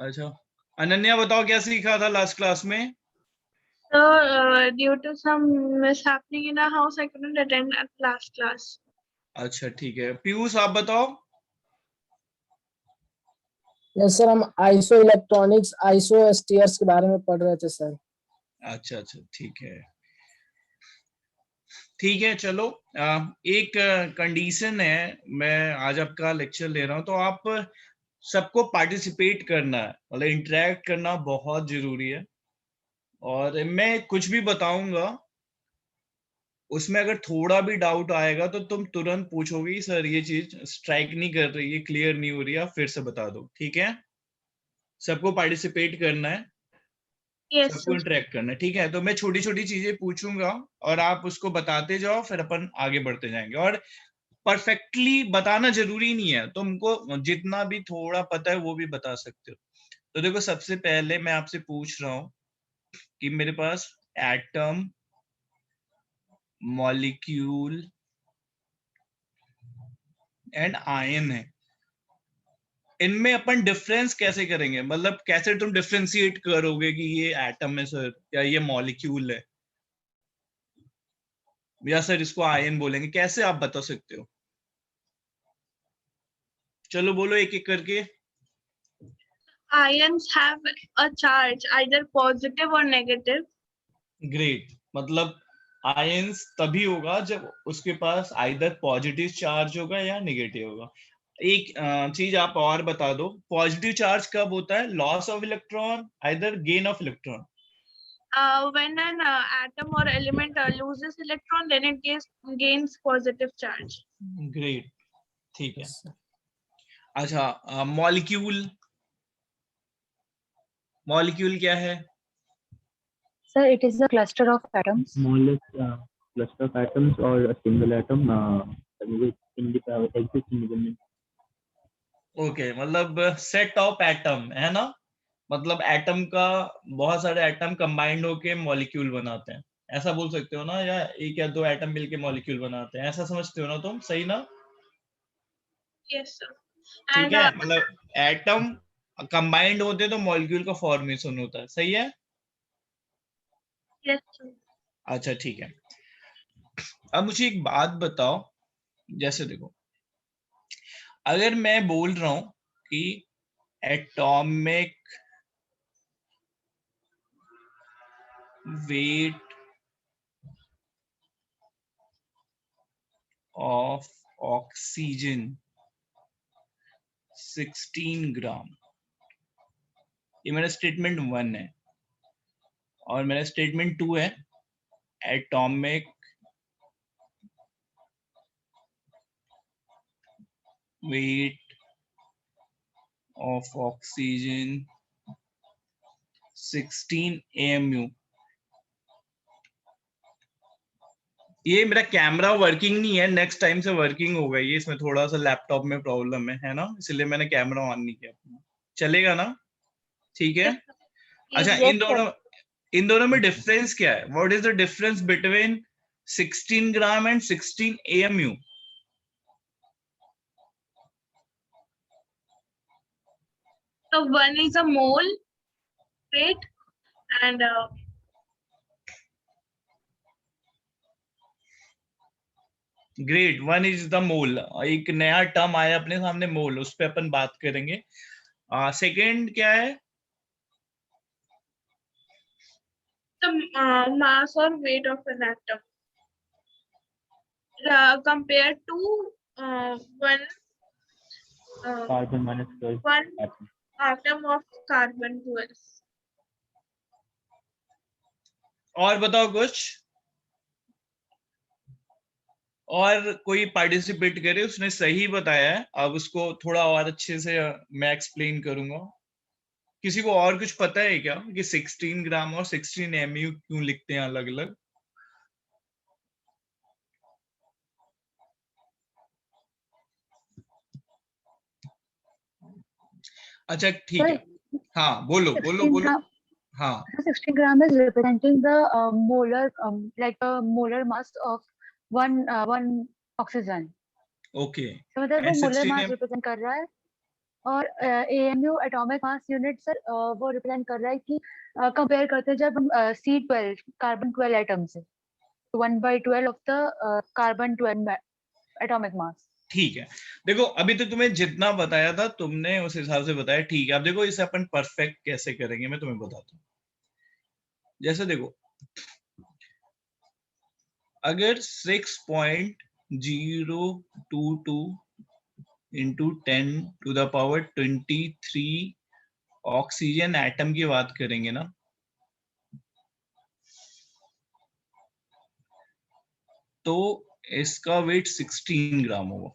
अच्छा, अनन्या बताओ क्या सीखा था लास्ट क्लास में? So, due to some mishappening in our house, I couldn't attend at last class. अच्छा ठीक है, पीयूष आप बताओ। यस सर, हम आइसो इलेक्ट्रॉनिक्स आइसो स्टीयर्स के बारे में पढ़ रहे थे सर। अच्छा अच्छा ठीक है, ठीक है चलो। एक कंडीशन है, मैं आज आपका लेक्चर ले रहा हूं तो आप सबको पार्टिसिपेट करना है, मतलब इंटरेक्ट करना बहुत जरूरी है। और मैं कुछ भी बताऊंगा उसमें अगर थोड़ा भी डाउट आएगा तो तुम तुरंत पूछोगी सर ये चीज स्ट्राइक नहीं कर रही है, क्लियर नहीं हो रही है, आप फिर से बता दो, ठीक है? सबको पार्टिसिपेट करना है, Yes, सबको sir. इंटरेक्ट करना है, ठीक है? तो मैं छोटी छोटी चीजें पूछूंगा और आप उसको बताते जाओ, फिर अपन आगे बढ़ते जाएंगे। और परफेक्टली बताना जरूरी नहीं है, तुमको जितना भी थोड़ा पता है वो भी बता सकते हो। तो देखो, सबसे पहले मैं आपसे पूछ रहा हूं कि मेरे पास एटम, मॉलिक्यूल एंड आयन है, इनमें अपन डिफरेंस कैसे करेंगे? मतलब कैसे तुम डिफरेंशिएट करोगे कि ये एटम है सर या ये मॉलिक्यूल है या सर इसको आयन बोलेंगे, कैसे आप बता सकते हो? चलो बोलो एक एक करके। Ions have a charge, either positive or negative. Great, मतलब आयंस तभी होगा जब उसके पास आइदर पॉजिटिव चार्ज होगा या नेगेटिव होगा। एक चीज आप और बता दो, पॉजिटिव चार्ज कब होता है? Loss of electron, either gain of electron? When an atom or element loses electron, then it gains positive charge. Great, ठीक है। अच्छा, मॉलिक्यूल, मॉलिक्यूल क्या है? Sir, it is a cluster of atoms. Smallest cluster of atoms or a single atom which exists independent. Okay, मतलब set of atom है ना, मतलब atom का बहुत सारे एटम कंबाइंड होके मॉलिक्यूल बनाते हैं, ऐसा बोल सकते हो ना? या एक या दो एटम मिलके मॉलिक्यूल बनाते हैं, ऐसा समझते हो ना तुम? सही ना? Yes, sir. ठीक And है, मतलब एटम कंबाइंड होते हैं तो मॉलिक्यूल का फॉर्मेशन होता है, सही है? yes, sir. अच्छा ठीक है, अब मुझे एक बात बताओ, जैसे देखो, अगर मैं बोल रहा हूं कि एटॉमिक वेट ऑफ ऑक्सीजन 16 ग्राम, ये मेरा स्टेटमेंट 1 है। और मेरा स्टेटमेंट 2 है atomic weight of oxygen 16 AMU। ये मेरा कैमरा वर्किंग नहीं है, नेक्स्ट टाइम से वर्किंग होगा ये, इसमें थोड़ा सा लैपटॉप में प्रॉब्लम है ना, इसलिए मैंने कैमरा ऑन नहीं किया अपना। चलेगा ना? ठीक है। अच्छा, इन दोनों में डिफरेंस क्या है? What is the difference between 16 gram and 16 AMU? So one is a mole weight, and great, 1 is the mole. एक नया टर्म आया अपने सामने, मोल, उस पे अपन बात करेंगे। सेकंड क्या है? the mass or weight of an atom compared to one Carbon minus 12 one atom. atom of carbon 12. और बताओ कुछ, और कोई पार्टिसिपेट करे, उसने सही बताया है, अब उसको थोड़ा और अच्छे से मैं एक्सप्लेन करूंगा। किसी को और कुछ पता है क्या कि 16 ग्राम और 16 MU क्यों लिखते हैं अलग अलग? अच्छा ठीक है, हाँ बोलो बोलो बोलो। हाँ, 16 gram is representing the molar, like a molar mass of one oxygen. Okay. So मतलब वो एंड molar 16 mass represent कर रहा है। और AMU atomic mass unit sir वो रिप्रेजेंट कर रहा है कि कंपेयर करते हैं जब हम C12 कार्बन 12 एटम से 1/12 of the carbon 12 atomic mass. ठीक है, देखो अभी तो तुम्हें जितना बताया था तुमने उस हिसाब से बताया, ठीक है। अब देखो इसे अपन परफेक्ट कैसे करेंगे मैं तुम्हें बताता हूँ। जैसे देखो, अगर 6.022 इंटू 10⁻23 ऑक्सीजन एटम की बात करेंगे ना, तो इसका वेट 16 ग्राम होगा।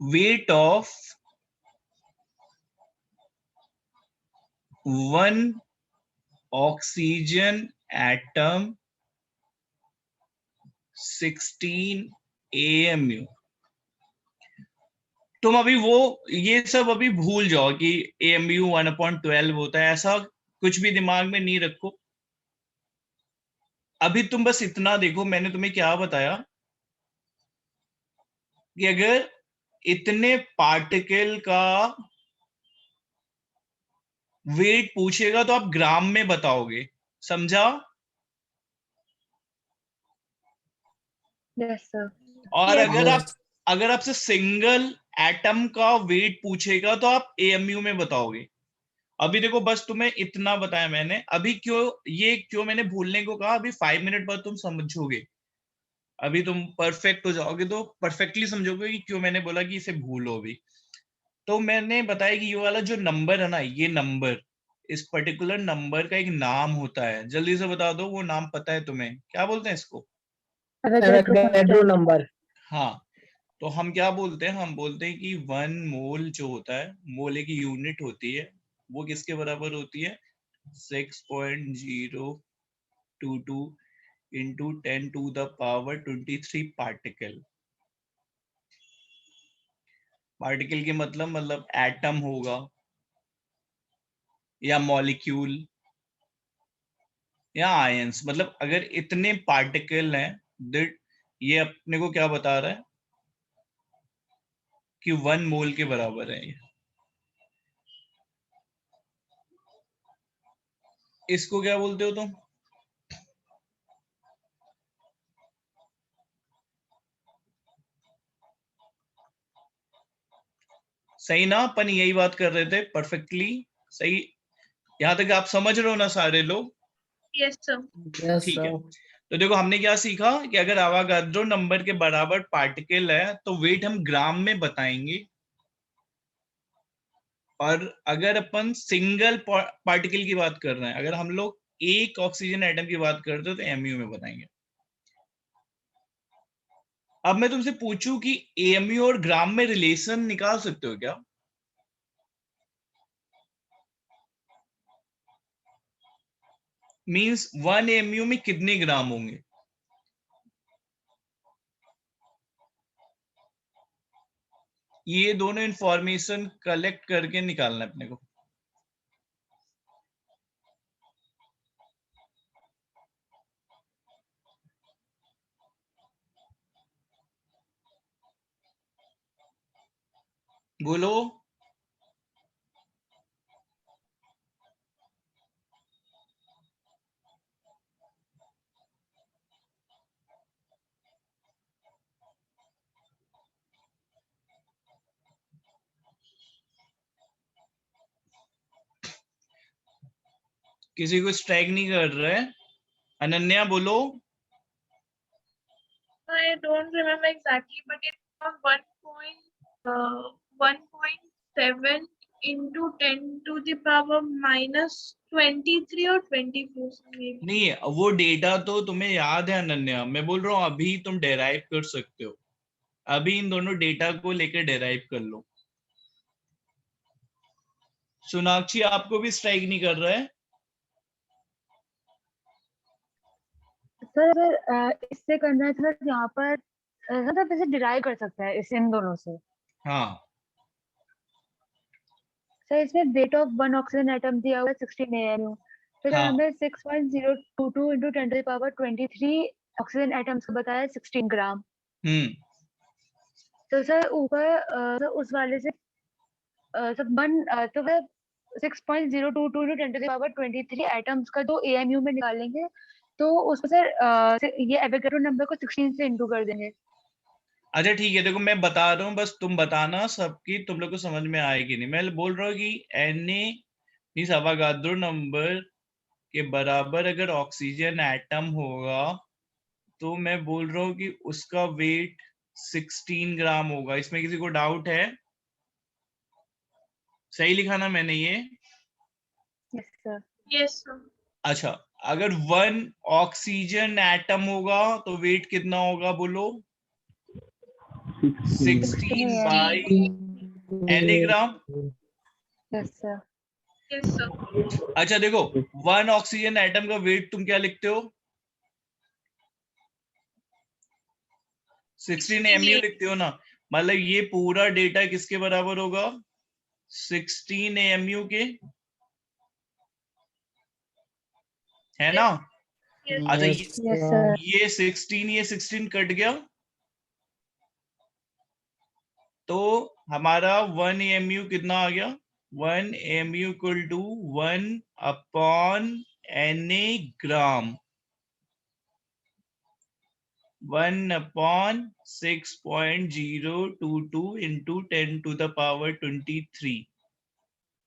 weight of one oxygen atom 16 AMU। तुम अभी वो ये सब अभी भूल जाओ कि AMU 1/12 होता है, ऐसा कुछ भी दिमाग में नहीं रखो। अभी तुम बस इतना देखो, मैंने तुम्हें क्या बताया कि अगर इतने पार्टिकल का वेट पूछेगा तो आप ग्राम में बताओगे, समझा? Yes sir. और Yes. अगर आपसे सिंगल एटम का वेट पूछेगा तो आप AMU में बताओगे। अभी देखो बस तुम्हें इतना बताया मैंने, अभी क्यों मैंने भूलने को कहा, अभी 5 मिनट बाद तुम समझोगे। अभी तुम परफेक्ट हो जाओगे तो परफेक्टली समझोगे कि क्यों मैंने बोला कि इसे भूलो। अभी तो मैंने बताया कि ये वाला जो नंबर है ना, ये नंबर, इस पर्टिकुलर नंबर का एक नाम होता है। जल्दी से बता दो, वो नाम पता है तुम्हें, क्या बोलते हैं इसको? Avogadro number. हाँ, तो हम क्या बोलते हैं, हम बोलते हैं कि 1 मोल जो होता है, मोल एक यूनिट होती है, वो किसके बराबर होती है? 6.022 इंटू 10⁻23 पार्टिकल। पार्टिकल के मतलब एटम होगा या मॉलिक्यूल या आयंस। मतलब अगर इतने पार्टिकल हैं, दैट ये अपने को क्या बता रहा है कि 1 मोल के बराबर है ये। इसको क्या बोलते हो तुम? सही ना? अपन यही बात कर रहे थे, परफेक्टली सही। यहां तक आप समझ रहे हो ना सारे लोग? Yes, sir. यस ठीक है, सर। तो देखो हमने क्या सीखा कि अगर अवोगाड्रो नंबर के बराबर पार्टिकल है तो वेट हम ग्राम में बताएंगे, और अगर अपन सिंगल पार्टिकल की बात कर रहे हैं, अगर हम लोग एक ऑक्सीजन एटम की बात करते हो तो AMU में बताएंगे। अब मैं तुमसे पूछूं कि AMU और ग्राम में रिलेशन निकाल सकते हो क्या? मींस 1 AMU में कितने ग्राम होंगे? ये दोनों इंफॉर्मेशन कलेक्ट करके निकालना है अपने को। बोलो। किसी को स्ट्राइक नहीं कर रहा है? अनन्या बोलो। I don't remember exactly, but it's around 1.7 into 10 to the power minus 23 or 24 maybe. नहीं, वो डेटा तो तुम्हें याद है अनन्या, मैं बोल रहा हूँ अभी तुम डेराइव कर सकते हो। अभी इन दोनों डेटा को लेकर डेराइव कर लो। सोनाक्षी आपको भी स्ट्राइक नहीं कर रहा है? सर अगर इससे करना है सर यहाँ पर सर इसे डिराइव कर सकता है इस इन दोनों से। हाँ, सर इसमें weight of one oxygen atom दिया हुआ है 16 AMU, तो सर हाँ। हमें 6.022 into 10 to the power 23 oxygen atoms को बताया 16 ग्राम। तो सर ऊपर सर उस वाले से तो वह 6.022 into 10 to the power 23 atoms का जो AMU में निकालेंगे तो उसको सर ये एवोगैड्रो नंबर को 16 से इंटू कर देंगे। अच्छा ठीक है, देखो मैं बता रहा हूँ, बस तुम बताना सबकी तुम लोग को समझ में आएगी नहीं। मैं बोल रहा हूँ कि Na इस अवोगाद्रो नंबर के बराबर अगर ऑक्सीजन एटम होगा तो मैं बोल रहा हूँ कि उसका वेट 16 ग्राम होगा। इसमें किसी को डाउट है? सही लिखा ना मैंने ये? Yes sir. Yes, sir. अच्छा, अगर 1 ऑक्सीजन एटम होगा तो वेट कितना होगा बोलो? 16 by Na gram. Yes sir. Yes, sir. अच्छा देखो, 1 ऑक्सीजन एटम का वेट तुम क्या लिखते हो? 16 mu लिखते हो ना, मतलब ये पूरा डेटा किसके बराबर होगा? 16 mu के, है ना? Yes. अच्छा यस सर। ये 16 कट गया तो हमारा 1 mu कितना आ गया? 1 mu equal to 1 upon Na gram, 1 upon 6.022 into 10 to the power 23,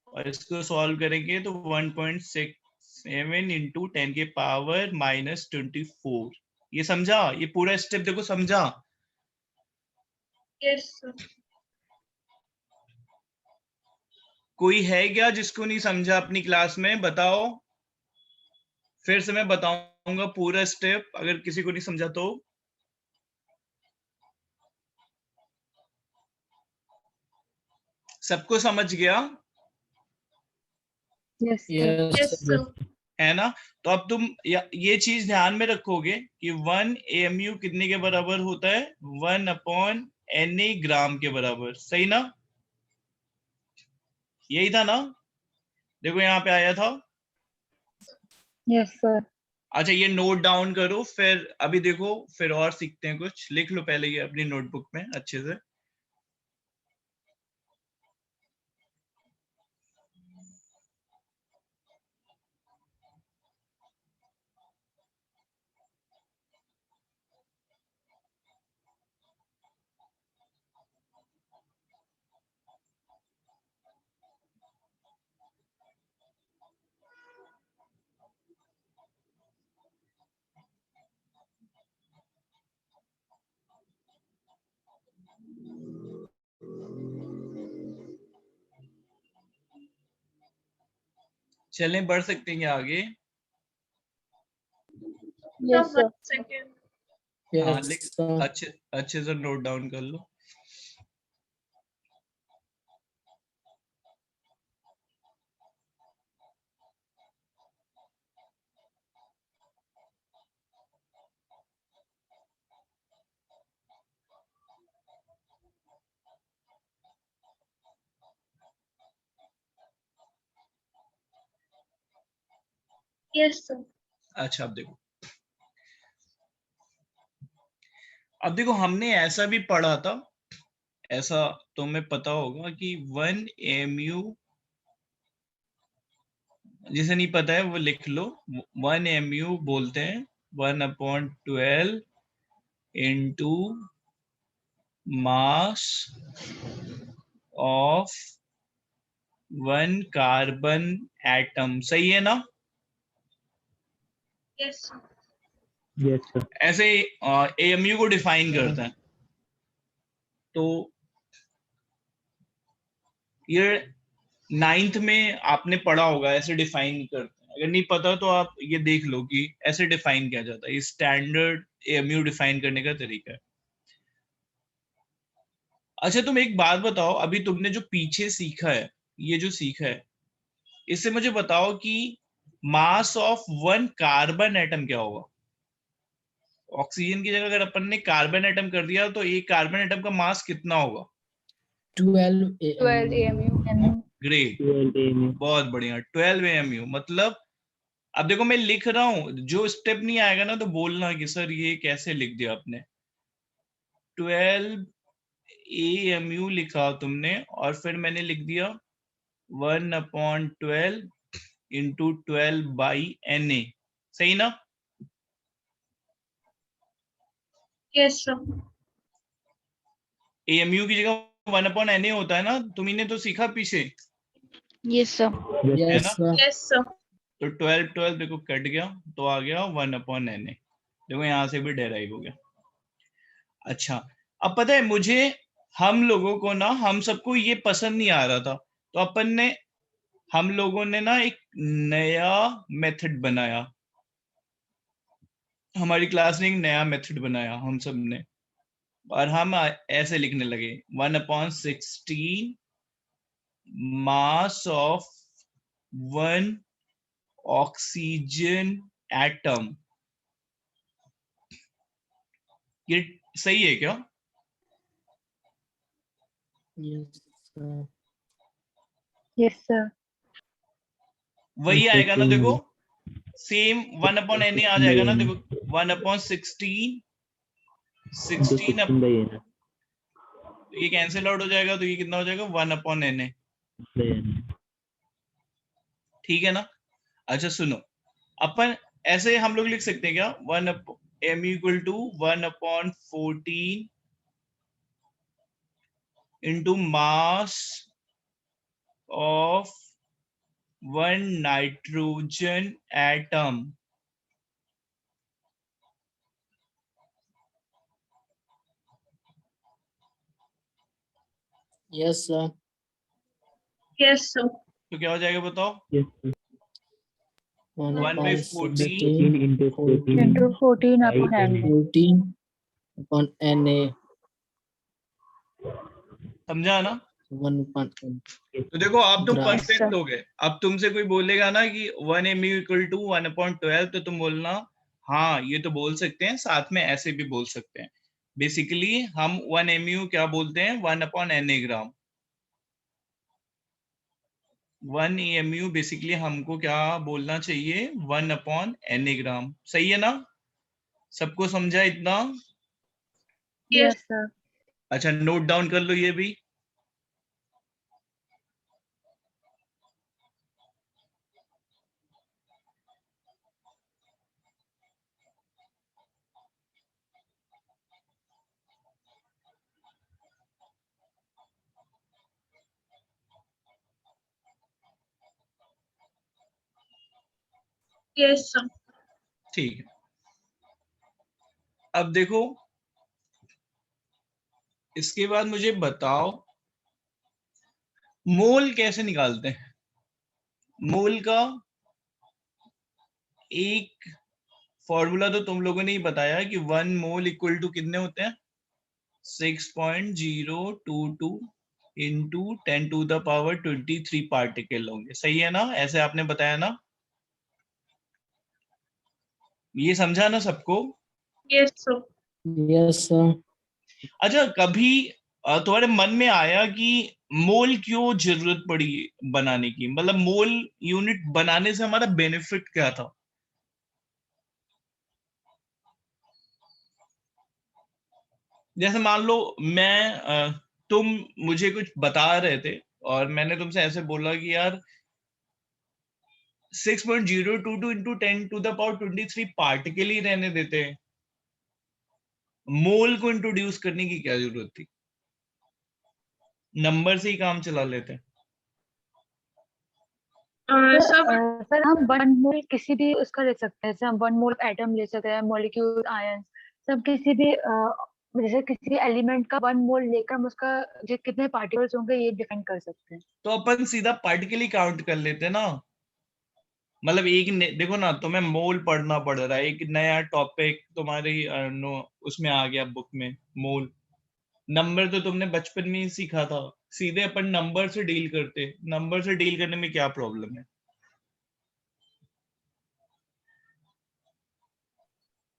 और इसको सॉल्व करेंगे तो 1.67 इंटू 10 के पावर -24। ये समझा? ये पूरा स्टेप देखो, समझा? Yes, sir. कोई है क्या जिसको नहीं समझा अपनी क्लास में? बताओ, फिर से मैं बताऊंगा पूरा स्टेप, अगर किसी को नहीं समझा तो। सबको समझ गया? Yes sir. Yes, sir. है ना? तो अब तुम ये चीज ध्यान में रखोगे कि 1 AMU कितने के बराबर होता है? 1 अपॉन Na ग्राम के बराबर। सही ना? यही था ना? देखो यहाँ पे आया था। Yes sir. अच्छा ये नोट डाउन करो, फिर अभी देखो फिर और सीखते हैं कुछ। लिख लो पहले ये अपनी नोटबुक में अच्छे से। चलें, बढ़ सकते हैं आगे। Sir, Yes, sir. 1 second. हाँ Yes, लिख, sir. अच्छे से नोट डाउन कर लो। Yes, sir. अच्छा अब देखो हमने ऐसा भी पढ़ा था, ऐसा तुम्हें पता होगा कि 1 AMU, जिसे नहीं पता है वो लिख लो। 1 AMU बोलते हैं 1/12 into mass of 1 carbon atom. सही है ना? Yes, sir. Yes, sir. ऐसे AMU को डिफाइन करते हैं। तो ये 9th में आपने पढ़ा होगा, ऐसे डिफाइन करते हैं। अगर नहीं पता तो आप ये देख लो कि ऐसे डिफाइन किया जाता है। ये स्टैंडर्ड AMU डिफाइन करने का तरीका है। अच्छा तुम एक बात बताओ, अभी तुमने जो पीछे सीखा है, ये जो सीखा है, इससे मुझे बताओ कि मास ऑफ 1 कार्बन एटम क्या होगा? ऑक्सीजन की जगह अगर अपन ने कार्बन एटम कर दिया तो एक कार्बन एटम का मास कितना होगा? 12 AMU. AMU। Great, 12 AMU. बहुत बढ़िया। 12 AMU मतलब अब देखो मैं लिख रहा हूं, जो स्टेप नहीं आएगा ना तो बोलना कि सर ये कैसे लिख दिया आपने। 12 AMU लिखा तुमने और फिर मैंने लिख दिया 1/12 इंटू 12/NA, सही ना? Yes, sir. AMU की जगह 1/NA होता है ना, तुम्ही ने तो सीखा पीछे, Yes, sir. है यस ना? सर। Yes, sir. तो 12 देखो कट गया तो आ गया 1/NA। देखो यहाँ से भी डेराइव हो गया। अच्छा, अब पता है मुझे, हम लोगों को ना, हम सबको ये पसंद नहीं आ रहा था, तो हम लोगों ने ना एक नया मेथड बनाया, हमारी क्लास ने एक नया मेथड बनाया हम सब ने, और हम ऐसे लिखने लगे 1/16 मास ऑफ 1 ऑक्सीजन एटम। ये सही है क्या? Yes sir. Yes, sir. वही आएगा ना, देखो सेम 1/NA आ जाएगा ना, देखो 1/16 16 अब 16/NA. ये कैंसिल आउट हो जाएगा, तो ये कितना हो जाएगा 1/NA, ठीक है ना? अच्छा सुनो, अपन ऐसे हम लोग लिख सकते हैं क्या, 1/m equal to 1/14 into mass of 1 nitrogen atom. Yes sir. Yes, sir. तो क्या हो जाएगा बताओ? Yes, sir. 1/14 16 into 14 Into 14 by upon NA. NA. 14/NA समझा ना? 1/N। तो देखो अब तुम ग्राफ। परफेक्ट हो गए। अब तुमसे कोई बोलेगा ना कि 1 mu इक्वल टू 1/12, तो तुम बोलना हाँ ये तो बोल सकते हैं, साथ में ऐसे भी बोल सकते हैं। बेसिकली हम 1 mu क्या बोलते हैं, 1/NA ग्राम। 1 mu बेसिकली हमको क्या बोलना चाहिए, 1/NA ग्राम, सही है ना? सबको समझा इतना? Yes, sir. अच्छा नोट डाउन कर लो ये भी। Yes, sir. ठीक है, अब देखो इसके बाद मुझे बताओ मोल कैसे निकालते हैं। मोल का एक फॉर्मूला तो तुम लोगों ने ही बताया कि 1 मोल इक्वल टू कितने होते हैं, 6.022 इंटू 10⁻23 पार्टिकल होंगे, सही है ना? ऐसे आपने बताया ना? ये समझा ना सबको? Yes, sir. Yes sir. अच्छा कभी तुम्हारे मन में आया कि मोल क्यों जरूरत पड़ी बनाने की, मतलब मोल यूनिट बनाने से हमारा बेनिफिट क्या था? जैसे मान लो तुम मुझे कुछ बता रहे थे और मैंने तुमसे ऐसे बोला कि यार 6.022 इंटू 10⁻23 पार्टिकल ही रहने देते हैं, मोल को इंट्रोड्यूस करने की क्या जरूरत थी, नंबर से ही काम चला लेते हैं। Sir, सर हम 1 मोल किसी भी उसका ले सकते हैं, जैसे हम 1 मोल एटम ले सकते हैं, मॉलिक्यूल, आयन, सब किसी भी जैसे किसी भी एलिमेंट का 1 मोल लेकर हम उसका जो कितने पार्टिकल्स होंगे ये डिफाइन कर सकते हैं। तो अपन सीधा पार्टिकल ही काउंट कर लेते ना, मतलब देखो ना, तुम्हें मोल पढ़ना पड़ रहा है, एक नया टॉपिक तुम्हारी उसमें आ गया बुक में, मोल। नंबर तो तुमने बचपन में ही सीखा था, सीधे अपन नंबर से डील करते, नंबर से डील करने में क्या प्रॉब्लम है?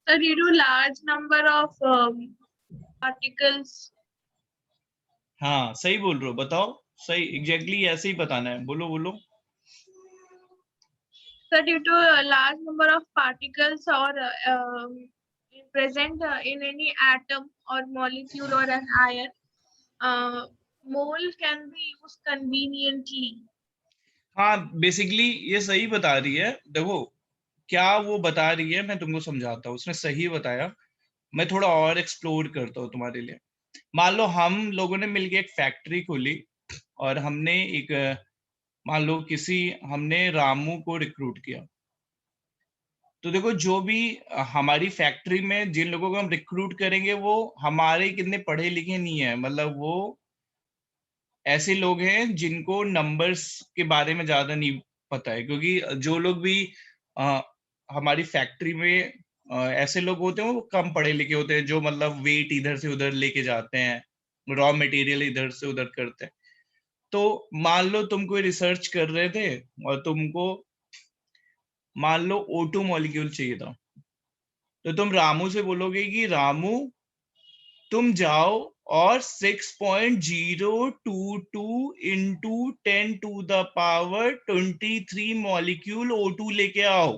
sir, you do large number of particles. हाँ सही बोल रहे हो, बताओ सही, एग्जैक्टली ऐसे ही बताना है, बोलो बोलो। So due to a large number of particles or present in any atom or molecule or an ion, mole can be used conveniently. हाँ, बेसिकली ये सही बता रही है। देखो क्या वो बता रही है, मैं तुमको समझाता हूँ। उसने सही बताया, मैं थोड़ा और एक्सप्लोर करता हूँ तुम्हारे लिए। मान लो हम लोगों ने मिलके एक फैक्ट्री खोली और हमने एक मान लो हमने रामू को रिक्रूट किया। तो देखो जो भी हमारी फैक्ट्री में जिन लोगों को हम रिक्रूट करेंगे वो हमारे कितने पढ़े लिखे नहीं है, मतलब वो ऐसे लोग हैं जिनको नंबर्स के बारे में ज्यादा नहीं पता है। क्योंकि जो लोग भी हमारी फैक्ट्री में ऐसे लोग होते हैं वो कम पढ़े लिखे होते हैं, जो मतलब वेट इधर से उधर लेके जाते हैं, रॉ मटेरियल इधर से उधर करते हैं। तो मान लो तुम कोई रिसर्च कर रहे थे और तुमको मान लो O2 मॉलिक्यूल चाहिए था, तो तुम रामू से बोलोगे कि रामू तुम जाओ और 6.022 इंटू 10⁻23 मॉलिक्यूल O2 लेके आओ।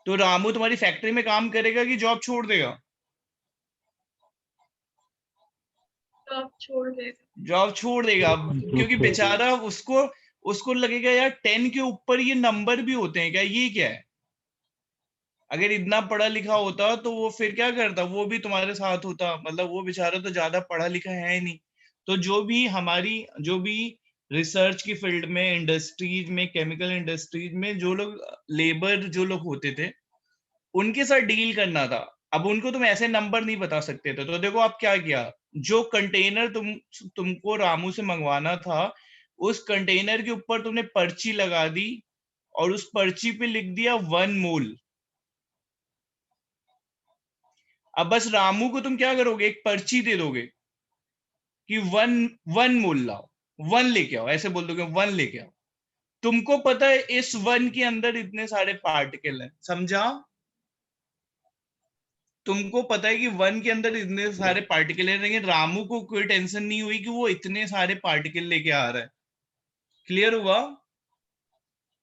तो रामू तुम्हारी फैक्ट्री में काम करेगा कि जॉब छोड़ देगा? जॉब छोड़ देगा। जॉब छोड़ देगा, क्योंकि बेचारा उसको लगेगा यार 10 के ऊपर ये नंबर भी होते हैं क्या, ये क्या है। अगर इतना पढ़ा लिखा होता तो वो फिर क्या करता, वो भी तुम्हारे साथ होता। मतलब वो बेचारा तो ज्यादा पढ़ा लिखा है ही नहीं। तो जो भी रिसर्च की फील्ड में, इंडस्ट्रीज में, केमिकल इंडस्ट्रीज में जो लोग लेबर जो लोग होते थे उनके साथ डील करना था। अब उनको तुम ऐसे नंबर नहीं बता सकते थे। तो देखो आप क्या किया, जो कंटेनर तुमको रामू से मंगवाना था उस कंटेनर के ऊपर तुमने पर्ची लगा दी और उस पर्ची पे लिख दिया 1 मोल। अब बस रामू को तुम क्या करोगे, एक पर्ची दे दोगे कि 1 मोल लाओ, 1 लेके आओ, ऐसे बोल दोगे 1 लेके आओ। तुमको पता है इस 1 के अंदर इतने सारे पार्टिकल हैं, समझा? तुमको पता है कि 1 के अंदर इतने सारे पार्टिकल हैं, लेकिन रामू को कोई टेंशन नहीं हुई कि वो इतने सारे पार्टिकल लेके आ रहा है। क्लियर हुआ?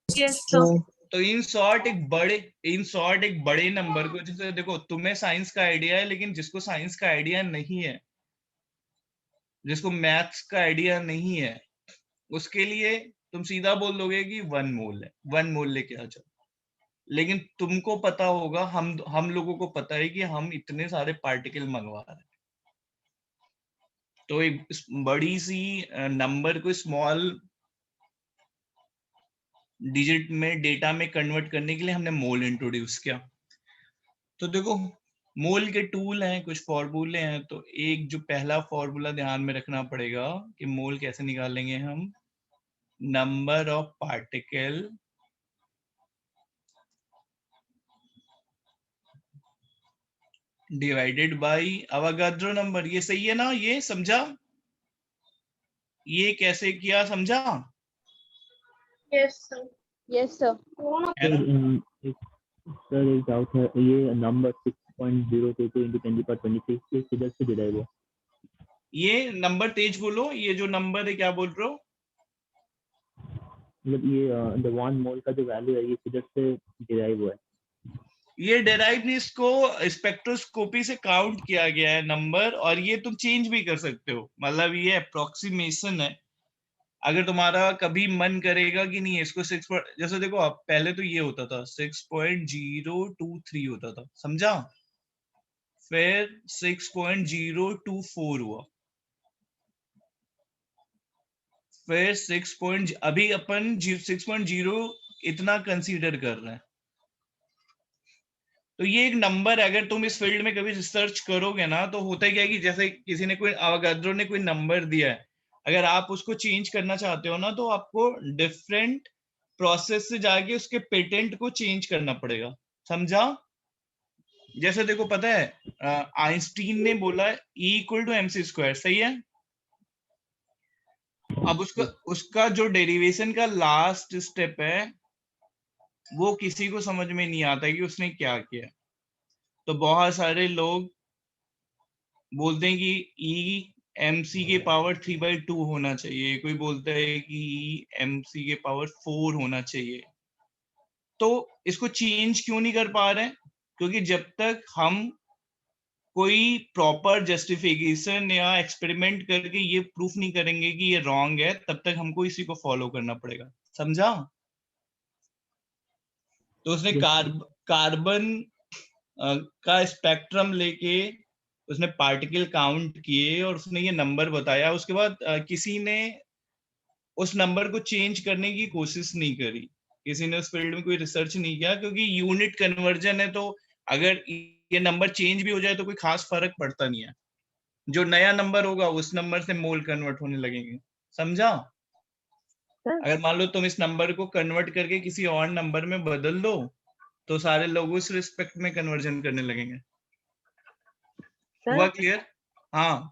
Yes, sir. तो इन शॉर्ट एक बड़े नंबर को, जैसे देखो तुम्हें साइंस का आइडिया है, लेकिन जिसको साइंस का आइडिया नहीं है, जिसको मैथ्स का आइडिया नहीं है, उसके लिए तुम सीधा बोल दोगे कि 1 मोल है, 1 मोल लेके आ जाओ। लेकिन तुमको पता होगा, हम लोगों को पता है कि हम इतने सारे पार्टिकल मंगवा रहे हैं। तो एक बड़ी सी नंबर को स्मॉल डिजिट में डेटा में कन्वर्ट करने के लिए हमने मोल इंट्रोड्यूस किया। तो देखो मोल के टूल हैं, कुछ फॉर्मूले हैं। तो एक जो पहला फॉर्मूला ध्यान में रखना पड़ेगा कि मोल कैसे निकालेंगे हम, number of particle divided by Avogadro number. ये सही है ना, ये समझा? ये कैसे किया, समझा? Yes, sir. Yes, sir. है ना? सर एक डाउट है, ये नंबर 6.022 into 10⁻26 ये किधर से डिराइव हुआ? ये नंबर तेज बोलो, ये जो नंबर है क्या बोल रहे हो? मतलब ये द 1 मोल का जो वैल्यू है ये किधर से डिराइव हुआ है? ये डेराइव नहीं, इसको स्पेक्ट्रोस्कोपी से काउंट किया गया है नंबर, और ये तुम चेंज भी कर सकते हो। मतलब ये अप्रोक्सीमेशन है। अगर तुम्हारा कभी मन करेगा कि नहीं इसको जैसे देखो आप पहले तो ये होता था 6.023 होता था, समझा? फिर 6.024 हुआ, फिर अभी अपन 6.0 इतना कंसीडर कर रहे हैं। तो ये एक नंबर है। अगर तुम इस फील्ड में कभी रिसर्च करोगे ना, तो होता है क्या कि जैसे किसी ने अवोगाड्रो ने कोई नंबर दिया है, अगर आप उसको चेंज करना चाहते हो ना, तो आपको डिफरेंट प्रोसेस से जाके उसके पेटेंट को चेंज करना पड़ेगा, समझा? जैसे देखो पता है आइंस्टीन ने बोला E=mc², सही है? अब उसका जो डेरिवेशन का लास्ट स्टेप है वो किसी को समझ में नहीं आता कि उसने क्या किया। तो बहुत सारे लोग बोलते हैं कि mc के पावर 3/2 होना चाहिए, कोई बोलता है कि mc के पावर 4 होना चाहिए। तो इसको चेंज क्यों नहीं कर पा रहे हैं? क्योंकि जब तक हम कोई प्रॉपर जस्टिफिकेशन या एक्सपेरिमेंट करके ये प्रूफ नहीं करेंगे कि ये रॉन्ग है, तब तक हमको इसी को फॉलो करना पड़ेगा। समझा? तो उसने Yes, कार्बन का स्पेक्ट्रम लेके उसने पार्टिकल काउंट किए और उसने ये नंबर बताया। उसके बाद किसी ने उस नंबर को चेंज करने की कोशिश नहीं करी, किसी ने उस फील्ड में कोई रिसर्च नहीं किया, क्योंकि यूनिट कन्वर्जन है, तो अगर ये नंबर चेंज भी हो जाए तो कोई खास फर्क पड़ता नहीं है। जो नया नंबर होगा उस नंबर से मोल कन्वर्ट होने लगेंगे। समझा? सर अगर मान लो तुम इस नंबर को कन्वर्ट करके किसी और नंबर में बदल दो तो सारे लोग उस रिस्पेक्ट में कन्वर्जन करने लगेंगे। हुआ सर क्लियर? हाँ,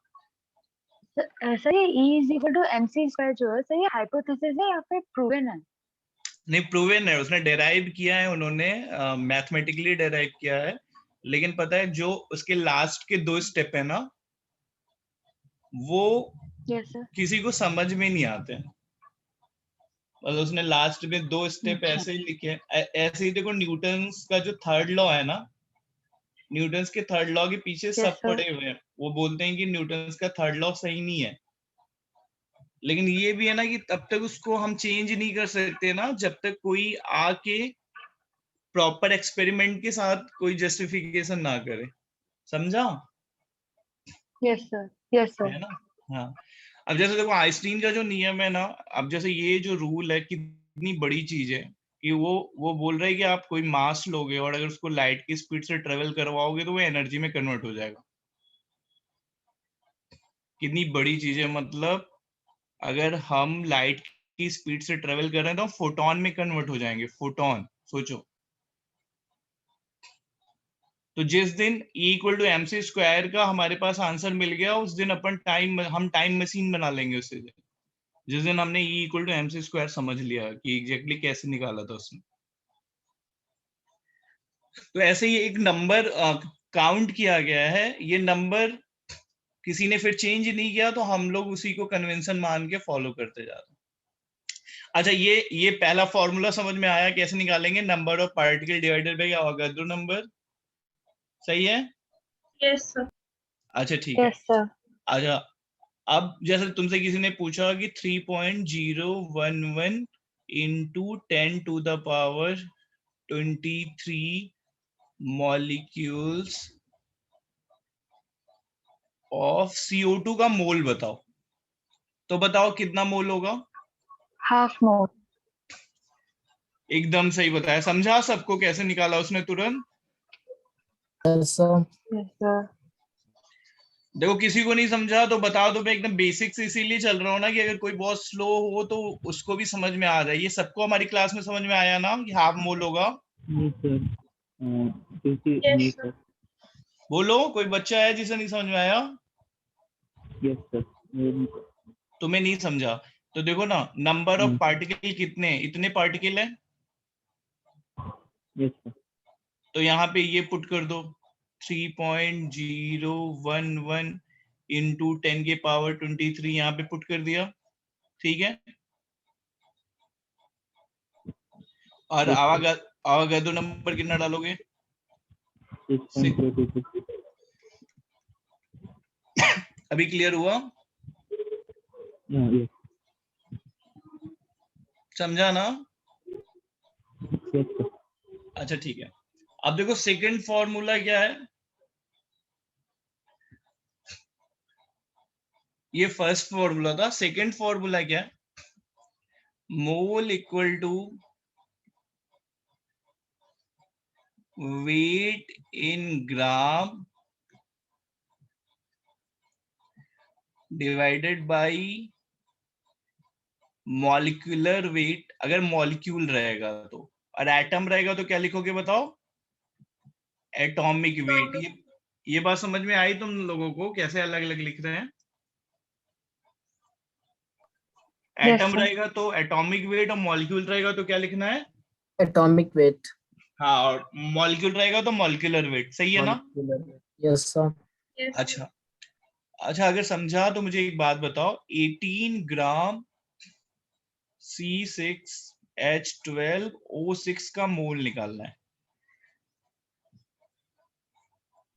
सर ये E is equal to MC square जो है सर, ये हाइपोथेसिस है या फिर प्रूवन है? नहीं प्रूवन है, उसने डेराइव किया है, उन्होंने मैथमेटिकली डेराइव किया है। लेकिन पता है जो उसके लास्ट के 2 स्टेप है ना, वो यस सर। किसी को समझ में नहीं आते हैं। मतलब उसने लास्ट में 2 स्टेप अच्छा। ऐसे ही लिखे हैं। ऐसे ही देखो, न्यूटन्स का जो थर्ड लॉ है ना, न्यूटन्स के थर्ड लॉ के पीछे यस सब सर। पड़े हुए हैं। वो बोलते हैं कि न्यूटन्स का थर्ड लॉ सही नहीं है, लेकिन ये भी है ना कि तब तक उसको हम चेंज नहीं कर सकते ना जब तक कोई आके प्रॉपर एक्सपेरिमेंट के साथ कोई जस्टिफिकेशन ना करे। समझा? Yes sir. यस है सर। ना? हाँ। अब जैसे देखो आइंस्टीन का जो नियम है ना, अब जैसे ये जो रूल है कितनी बड़ी चीज है कि वो बोल रहा है कि आप कोई मास लोगे और अगर उसको लाइट की स्पीड से ट्रेवल करवाओगे तो वो एनर्जी में कन्वर्ट हो जाएगा। कितनी बड़ी चीज है, मतलब अगर हम लाइट की स्पीड से ट्रेवल कर रहे हैं तो फोटोन में कन्वर्ट हो जाएंगे। फोटोन, सोचो। तो जिस दिन E equal to MC square का हमारे पास आंसर मिल गया, उस दिन हम टाइम मशीन बना लेंगे उससे, जिस दिन हमने E equal to MC square समझ लिया कि एग्जैक्टली कैसे निकाला था उसने। तो ऐसे ही एक नंबर काउंट किया गया है, ये नंबर किसी ने फिर चेंज नहीं किया तो हम लोग उसी को कन्वेंशन मान के फॉलो करते जा रहे हैं। अच्छा, ये पहला फॉर्मूला समझ में आया कैसे निकालेंगे? Number of particle divided by Avogadro number. सही है? Yes, sir. अच्छा ठीक है। Yes sir. अच्छा, अब जैसे तुमसे किसी ने पूछा कि 3.011 इंटू 10⁻23 मॉलिक्यूल्स ऑफ CO2 का मोल बताओ, तो बताओ कितना मोल होगा? Half mole. एकदम सही बताया। समझा सबको कैसे निकाला उसने तुरंत? Yes sir. Yes sir. देखो किसी को नहीं समझा तो बताओ, तो मैं एकदम बेसिक से इसीलिए चल रहा हूँ ना कि अगर कोई बहुत स्लो हो तो उसको भी समझ में आ जाए। ये सबको हमारी क्लास में समझ में आया ना कि हाफ मोल होगा? yes sir. क्योंकि Yes, नहीं sir. सर। बोलो, कोई बच्चा है जिसे नहीं समझ में आया? Yes sir. तुम्हें नहीं समझा तो देखो ना, नंबर ऑफ पार्टिकल कितने, इतने पार्टिकल है, यस सर। तो यहाँ पे ये पुट कर दो 3.011 इंटू 10⁻23, यहाँ पे पुट कर दिया। ठीक है? और अवोगाड्रो नंबर कितना डालोगे? 6.022 अभी क्लियर हुआ? yes समझा ना? yes sir. अच्छा ठीक है। अब देखो सेकंड फॉर्मूला क्या है, ये फर्स्ट फॉर्मूला था। सेकंड फॉर्मूला क्या है? Mole equal to weight in gram divided by molecular weight. अगर मॉलिक्यूल रहेगा तो, और एटम रहेगा तो क्या लिखोगे बताओ? Atomic weight. ये बात समझ में आई तुम लोगों को कैसे अलग अलग लिख रहे हैं? Yes atom sir. रहेगा तो एटॉमिक वेट, और मॉलिक्यूल रहेगा तो क्या लिखना है? Atomic weight. हाँ, और मॉलिक्यूल रहेगा तो मॉलिक्यूलर वेट। सही है ना? Yes sir. Yes, sir. अच्छा, अच्छा, अगर समझा तो मुझे एक बात बताओ, 18 ग्राम C6H12O6 का मोल निकालना है।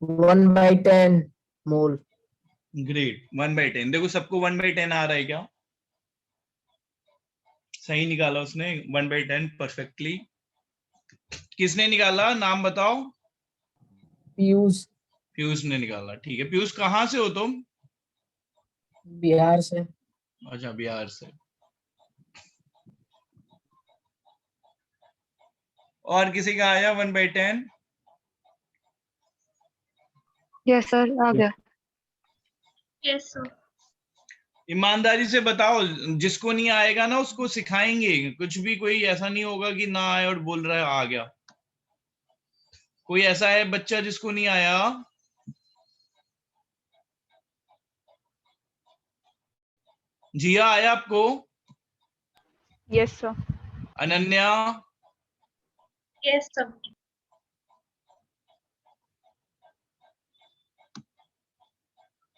1/10 मोल। ग्रेट, 1/10। देखो सबको 1/10 आ रहा है क्या? सही निकाला उसने 1/10 परफेक्टली। किसने निकाला, नाम बताओ? पीयूष, पीयूष ने निकाला, ठीक है। पीयूष कहाँ से हो तुम? बिहार से। अच्छा, बिहार से। और किसी का आया 1/10? यस सर, आ गया। Yes, sir. ईमानदारी से बताओ, जिसको नहीं आएगा ना उसको सिखाएंगे, कुछ भी कोई ऐसा नहीं होगा कि ना आए और बोल रहा है आ गया। कोई ऐसा है बच्चा जिसको नहीं आया? जिया, आया आपको? Yes, sir. Ananya? Yes, sir.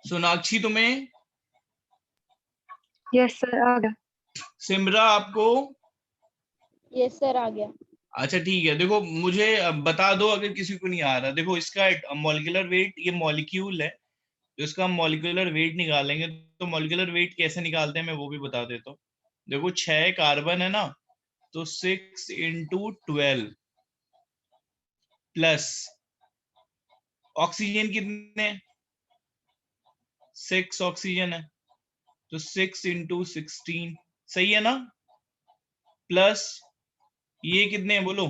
Sonakshi तुम्हें? यस सर, आ गया। सिमरा आपको? Yes, sir. आ गया। अच्छा ठीक है, देखो मुझे बता दो अगर किसी को नहीं आ रहा। देखो इसका मॉलिक्यूलर वेट, ये मॉलिक्यूल है तो इसका मॉलिक्यूलर वेट निकालेंगे। तो मॉलिक्यूलर वेट कैसे निकालते हैं मैं वो भी बता देता हूँ। देखो 6 कार्बन है ना, तो 6 × 12 प्लस ऑक्सीजन कितने, 6 ऑक्सीजन है तो 6 × 16, सही है ना? प्लस ये कितने हैं बोलो?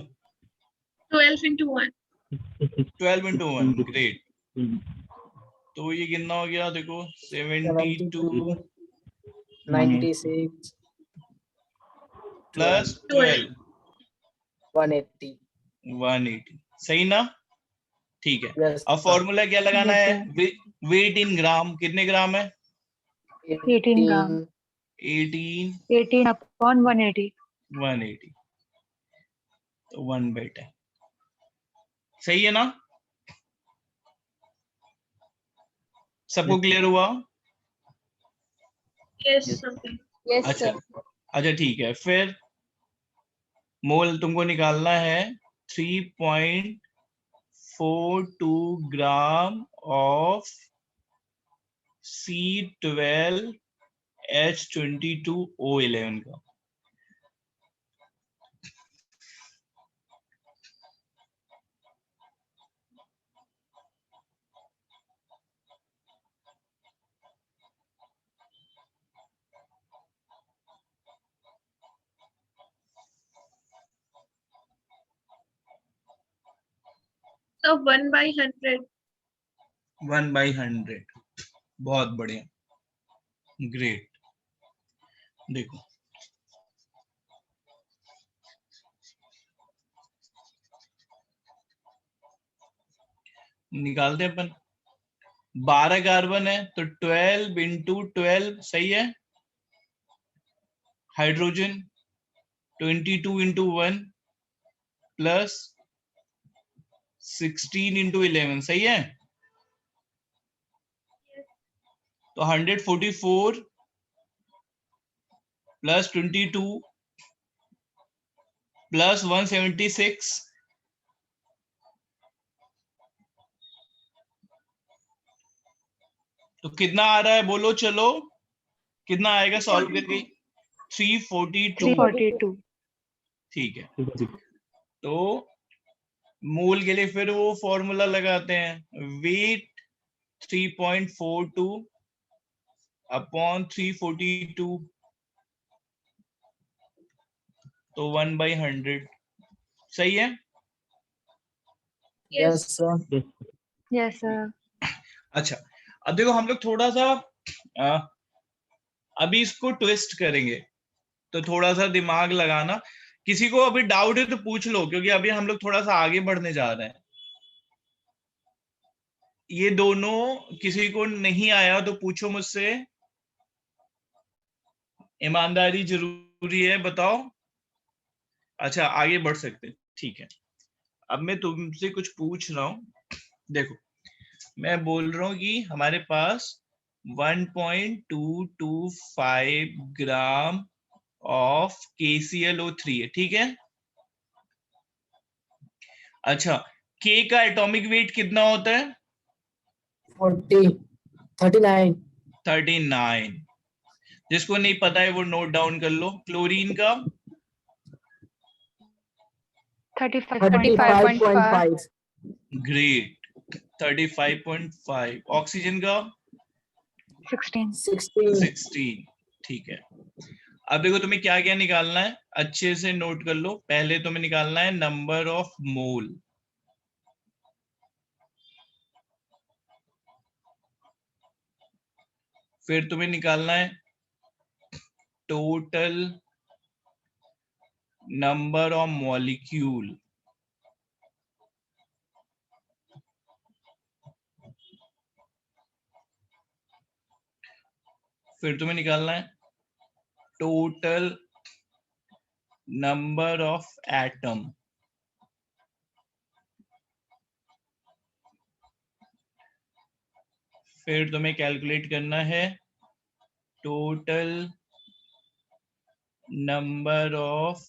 12 into 1. 12 × 1, ग्रेट। तो ये कितना हो गया देखो, 72 96 प्लस 12 180। 180, सही ना? ठीक है। यस अब फॉर्मूला क्या लगाना Yes, है? वेट इन ग्राम, कितने ग्राम है? 18 ग्राम। 18 18 upon 180। 180, तो 1/10, सही है ना? सबको क्लियर हुआ? Yes, sir. Yes, अच्छा sir. अच्छा ठीक है। फिर मोल तुमको निकालना है 3.42 ग्राम ऑफ C12H22O11 का। So 1/100. 1/100, बहुत बढ़िया, ग्रेट। देखो निकालते हैं अपन। 12 कार्बन है तो 12 × 12, सही है? हाइड्रोजन 22 × 1 प्लस 16 × 11, सही है? तो 144 प्लस 22 प्लस 176, तो कितना आ रहा है बोलो, चलो कितना आएगा सॉल्व करके? 342। 342। ठीक है, तो मोल के लिए फिर वो फॉर्मूला लगाते हैं, वेट 3.42 अपॉन 342, तो 1/100, सही है? Yes Yes. Sir. Yes sir. अच्छा, अब देखो हम लोग थोड़ा सा अभी इसको ट्विस्ट करेंगे, तो थोड़ा सा दिमाग लगाना। किसी को अभी डाउट है तो पूछ लो, क्योंकि अभी हम लोग थोड़ा सा आगे बढ़ने जा रहे हैं। ये दोनों किसी को नहीं आया तो पूछो मुझसे, ईमानदारी जरूरी है, बताओ। अच्छा आगे बढ़ सकते, ठीक है। अब मैं तुमसे कुछ पूछ रहा हूं। देखो मैं बोल रहा हूं कि हमारे पास 1.225 ग्राम ऑफ KClO3 है, ठीक है। अच्छा, K का एटॉमिक वेट कितना होता है? 39। 39। जिसको नहीं पता है वो नोट डाउन कर लो। क्लोरीन का 35.5. ग्रेट, 35.5। ऑक्सीजन का 16. ठीक है। अब देखो तुम्हें क्या क्या निकालना है, अच्छे से नोट कर लो। पहले तुम्हें निकालना है नंबर ऑफ मोल, फिर तुम्हें निकालना है टोटल नंबर ऑफ मॉलिक्यूल, फिर तुम्हें निकालना है टोटल नंबर ऑफ एटम, फिर तुम्हें कैलकुलेट करना है total number of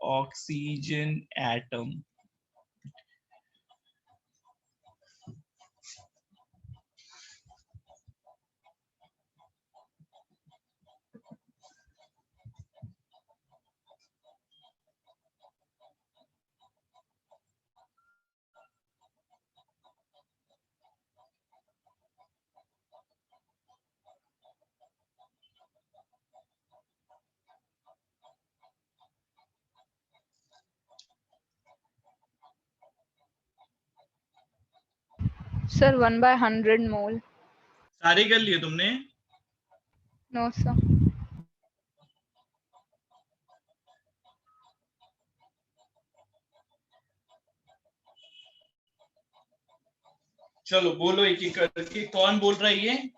oxygen atom. Sir, 1/100 mole. सारे कर लिए तुमने? No, sir. चलो बोलो एक एक करके, कौन बोल रहा है ये?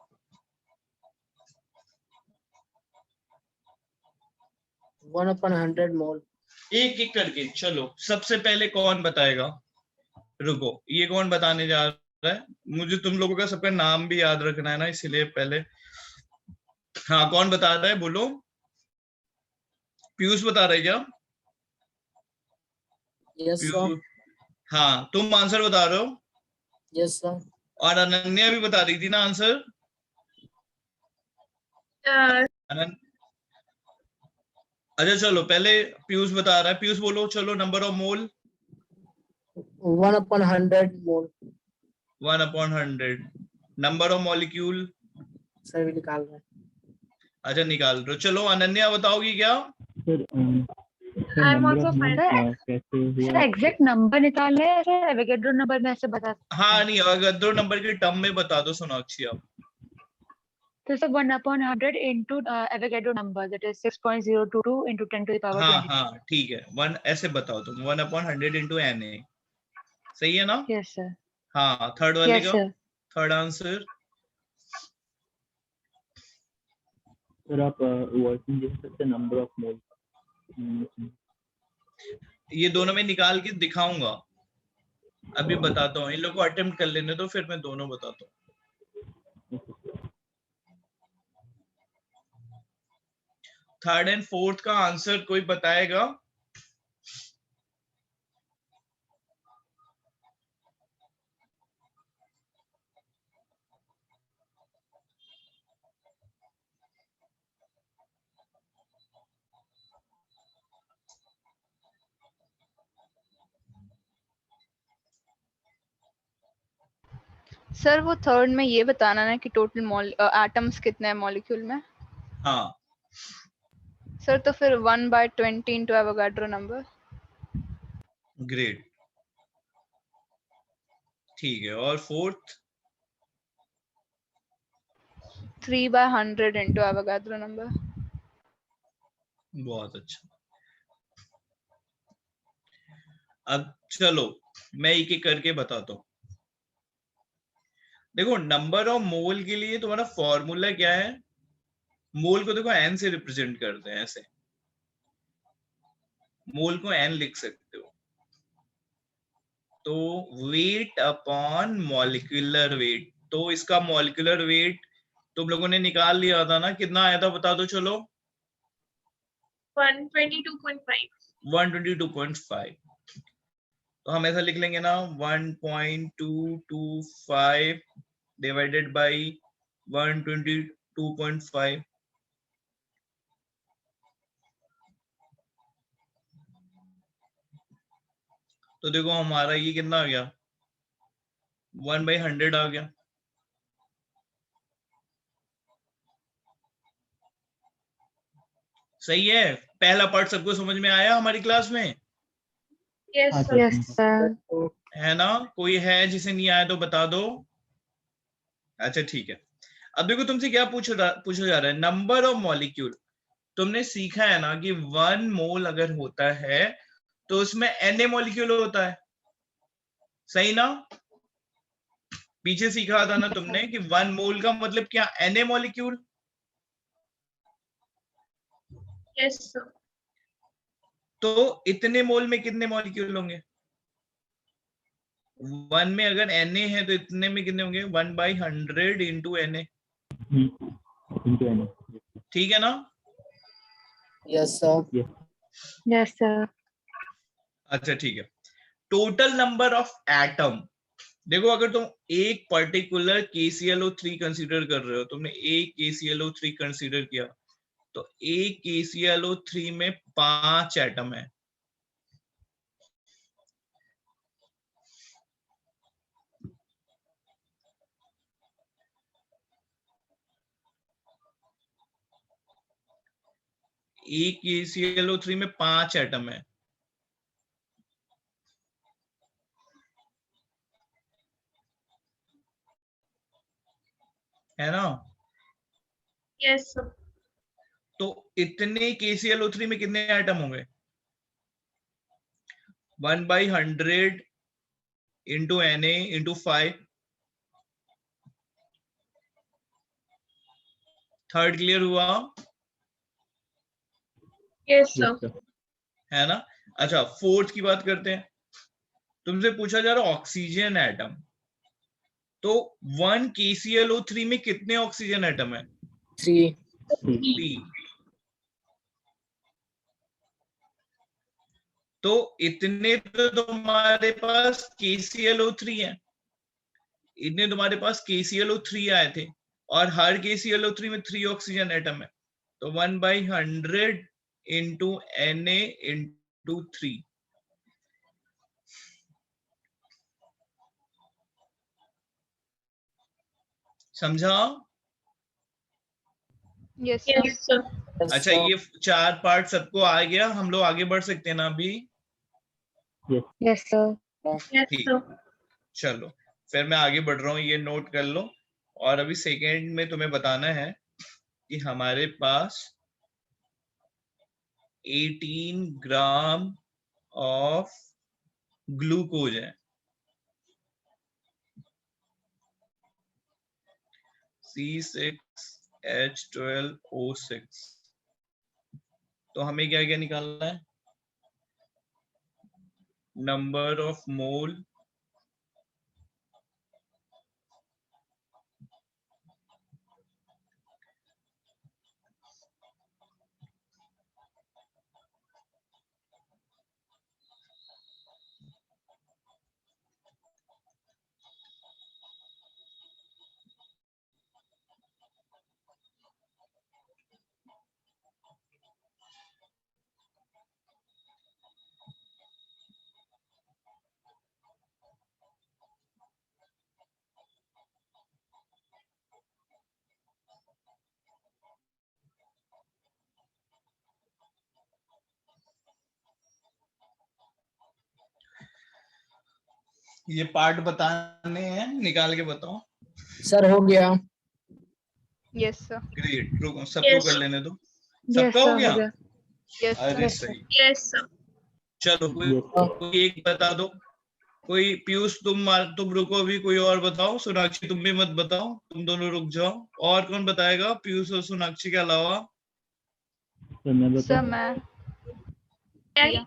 वन अपन 100 मोल। एक एक करके चलो। सबसे पहले कौन बताएगा? रुको, ये कौन बताने जा रहा है? मुझे तुम लोगों का सबका नाम भी याद रखना है ना, इसलिए पहले। हाँ, कौन बता रहा है बोलो? पीयूष बता रहा है क्या? Yes sir. हाँ, तुम आंसर बता रहे हो? Yes sir. और अनन्या भी बता रही थी ना आंसर? अच्छा चलो, पहले पीयूष बता रहा है। पीयूष बोलो चलो, number of mole. 1/100 mole. 1/100। Number of molecule sir भी निकाल रहे हैं। अच्छा निकाल रहे हो। चलो अनन्या बताओगी क्या? Sir I'm number also of mole fine. कैसे सर हुआ? एग्जैक्ट नंबर निकाल है सर, एवोगैड्रो नंबर में ऐसे बता सकते हाँ हैं। नहीं, अगर दो नंबर के टर्म में बता दो सोनाक्षी आप। तो sir 1/100 into Avogadro number that is 6.022 into 10 to the power हाँ 22. हाँ ठीक है, वन ऐसे बताओ तुम। 1/100 इंटू Na, सही है ना? Yes sir. हाँ, थर्ड वाले यस का सर। Third answer. सर आप वर्किंग दे सकते हैं नंबर ऑफ मोल? ये दोनों में निकाल के दिखाऊंगा, अभी बताता हूँ। इन लोग को अटेम्प्ट कर लेने दो, फिर मैं दोनों बताता हूँ। थर्ड एंड फोर्थ का आंसर कोई बताएगा? सर वो थर्ड में ये बताना है कि टोटल एटम्स कितने हैं मॉलिक्यूल में। हाँ सर तो फिर 1/20 into एवोगाड्रो नंबर। ग्रेट, ठीक है। और फोर्थ? 3/100 into Avogadro number. बहुत अच्छा। अब चलो मैं एक एक करके बताता हूँ। देखो, नंबर ऑफ मोल के लिए तुम्हारा फॉर्मूला क्या है? मोल को देखो n से रिप्रेजेंट करते हैं, ऐसे मोल को n लिख सकते हो। तो वेट अपॉन मॉलिक्यूलर वेट, तो इसका मॉलिक्यूलर वेट तुम लोगों ने निकाल लिया था ना, कितना आया था बता दो चलो? 122.5. 122.5। तो हम ऐसा लिख लेंगे ना, 1.225 डिवाइडेड बाई 122.5। तो देखो हमारा ये कितना आ गया, 1/100 आ गया। सही है, पहला पार्ट सबको समझ में आया हमारी क्लास में? Yes, हाँ sir. Yes, sir. है ना? कोई है जिसे नहीं आया तो बता दो। अच्छा ठीक है, अब देखो तुमसे क्या पूछा जा रहा है, नंबर ऑफ मॉलिक्यूल। तुमने सीखा है ना कि 1 मोल अगर होता है तो उसमें Na मॉलिक्यूल होता है, सही ना? पीछे सीखा था ना तुमने कि 1 मोल का मतलब क्या, Na मॉलिक्यूल। Yes, sir. तो इतने मोल में कितने मॉलिक्यूल होंगे? 1 में अगर Na है तो इतने में कितने होंगे? 1/100 इंटू Na। into n. ठीक है ना? Yes sir. Yes, sir. अच्छा ठीक है, टोटल नंबर ऑफ एटम। देखो अगर तुम एक पर्टिकुलर KClO3 कंसीडर कर रहे हो, तुमने एक KClO3 कंसीडर किया, तो एक KClO3 में 5 एटम है। एक KClO3 में 5 एटम है ना? Yes, sir. तो इतने KClO3 में कितने एटम होंगे? 1/100 into Na into 5। Third clear हुआ? Yes, sir. Yes, sir. है ना? अच्छा फोर्थ की बात करते हैं। तुमसे पूछा जा रहा ऑक्सीजन एटम, तो 1 KClO3 में कितने ऑक्सीजन एटम है? 3। 3। तो इतने तो तुम्हारे पास KClO3 है, इतने तुम्हारे पास KClO3 आए थे, और हर KClO3 में 3 ऑक्सीजन एटम है, तो 1/100 इंटू Na इंटू 3। समझा? Yes, sir. Yes, sir. अच्छा ये 4 पार्ट सबको आ गया, हम लोग आगे बढ़ सकते हैं ना अभी? Yes, sir. Yes, ठीक, sir. चलो फिर मैं आगे बढ़ रहा हूँ, ये नोट कर लो। और अभी सेकेंड में तुम्हें बताना है कि हमारे पास 18 ग्राम ऑफ ग्लूकोज है, C6H12O6। तो हमें क्या क्या निकालना है? नंबर ऑफ मोल, ये पार्ट बताने हैं, निकाल के बताओ। सर हो गया। Yes, sir. ग्रेट, रुको सबको Yes. कर लेने दो। Yes, सबका हो sir. गया? हो गया. Yes, sir. अरे Yes, sir. सही, Yes, sir. चलो कोई एक बता दो। कोई पीयूष तुम रुको अभी, कोई और बताओ। सोनाक्षी तुम भी मत बताओ, तुम दोनों रुक जाओ। और कौन बताएगा पीयूष और सोनाक्षी के अलावा? सर मैं Sir, बताऊं? मैं क्या Yeah.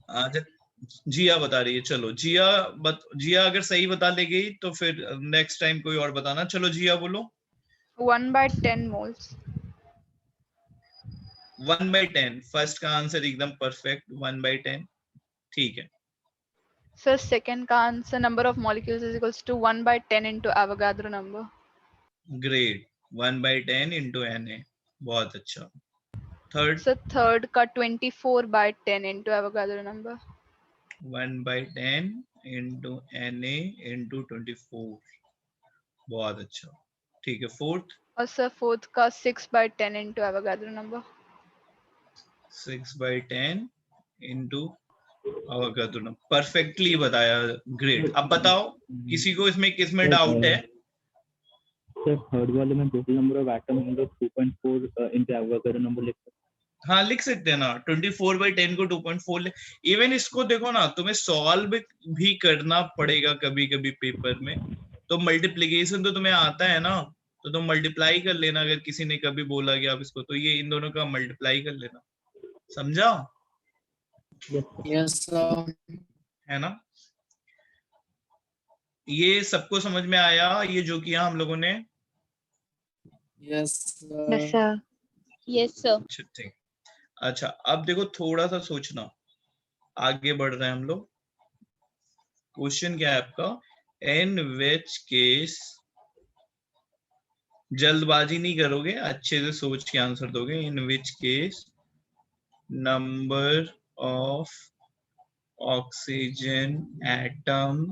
अच्छा जिया बता रही है, चलो जिया अगर सही बता ले गई तो फिर नेक्स्ट टाइम कोई और बताना। चलो जिया बोलो। 1/10 moles. 1/10, फर्स्ट का आंसर एकदम परफेक्ट, 1/10, ठीक है। Sir, second का answer number of molecules is equals to 1/10 into Avogadro number. Great, 1/10 into Na, बहुत अच्छा। थर्ड, Sir, third का 24/10 into Avogadro number. 1/10 into Na into 24, बहुत अच्छा, ठीक है। फोर्थ, और sir, fourth का 6/10 into Avogadro number. 6/10 into Avogadro number, perfectly बताया, ग्रेट। अब बताओ किसी को इसमें किसमें डाउट है? सर थर्ड वाले में टोटल नंबर ऑफ एटम हम लोग 2.4 इनटू एवोगाड्रो नंबर लिख सकते हैं। हाँ लिख सकते हैं ना, 24/10 को 2.4 इवन इसको देखो ना, तुम्हें सॉल्व भी करना पड़ेगा कभी कभी पेपर में, तो मल्टीप्लिकेशन तो तुम्हें आता है ना, तो तुम मल्टीप्लाई कर लेना। अगर किसी ने कभी बोला कि आप इसको, तो ये इन दोनों का मल्टीप्लाई कर लेना, समझा? Yes sir. है ना? ये सबको समझ में आया ये जो किया हम लोगों ने? Yes Yes, sir. Yes, sir. अच्छा ठीक। अच्छा अब देखो थोड़ा सा सोचना, आगे बढ़ रहे हैं हम लोग। क्वेश्चन क्या है आपका? इन विच केस, जल्दबाजी नहीं करोगे, अच्छे से सोच के आंसर दोगे। In which case number of oxygen atom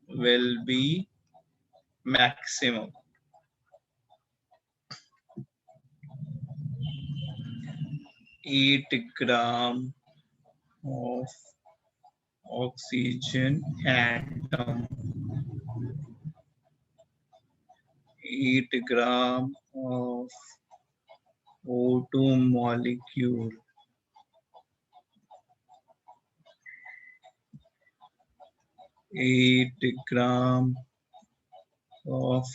will be maximum. Eight gram of oxygen atom, 8 gram of O2 molecule, 8 gram of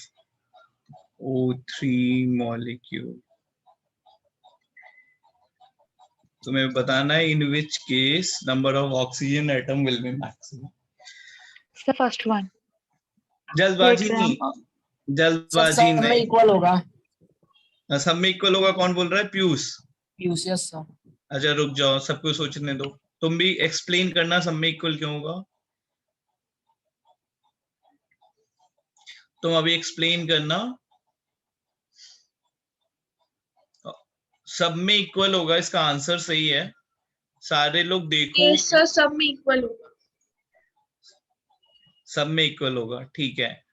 O3 molecule। तुम्हें बताना है in which case number of oxygen atom will be maximum. The first one. जल्दबाजी 8 नहीं, gram. जल्दबाजी सब में नहीं। Equal होगा। सब में इक्वल होगा, कौन बोल रहा है? पीयूष। Yes sir. अच्छा रुक जाओ, सबको सोचने दो, तुम भी एक्सप्लेन करना सब में इक्वल क्यों होगा। तुम अभी एक्सप्लेन करना। सब में इक्वल होगा, इसका आंसर सही है। सारे लोग देखो। Yes, sir, सब में इक्वल होगा। सब में इक्वल होगा, ठीक है।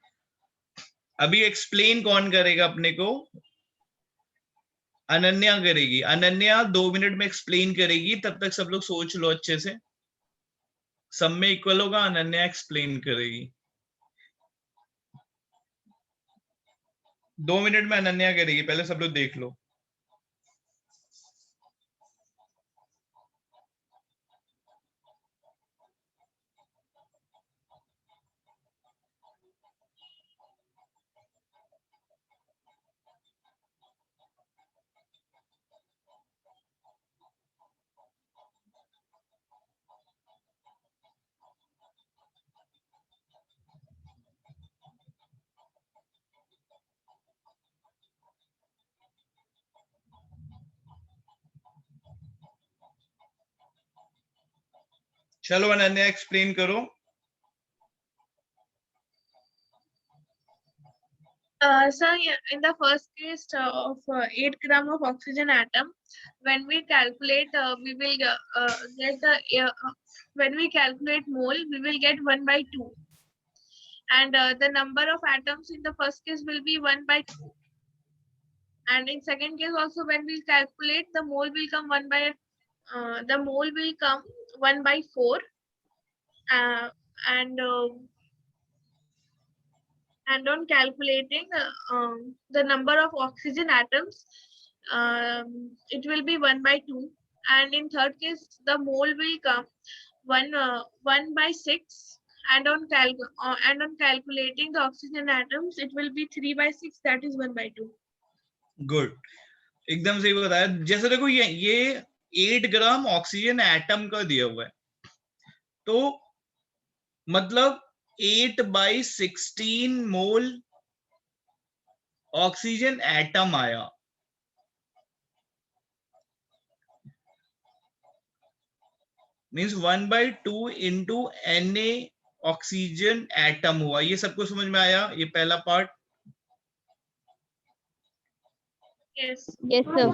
अभी एक्सप्लेन कौन करेगा अपने को? अनन्या करेगी। अनन्या 2 मिनट में एक्सप्लेन करेगी, तब तक सब लोग सोच लो अच्छे से। सब में इक्वल होगा, अनन्या एक्सप्लेन करेगी। 2 मिनट में अनन्या करेगी, पहले सब लोग देख लो। चलो अनन्या एक्सप्लेन करो। Sir, in the first case of 8 gram of oxygen atom, when we calculate, we will get when we calculate mole, we will get 1/2, and the number of atoms in the first case will be 1/2, and in second case also when we calculate, the mole will come 1/4, and on calculating the number of oxygen atoms, it will be 1/2, and in third case the mole will come 1/6, and on calculating the oxygen atoms, it will be 3/6, that is 1/2. Good, एकदम सही बताया। जैसे देखो ये 8 gram oxygen atom का दिया हुआ है, तो मतलब 8/16 मोल ऑक्सीजन एटम आया। Means 1/2 into Na oxygen atom हुआ। ये सबको समझ में आया, ये पहला पार्ट। Yes. Yes sir.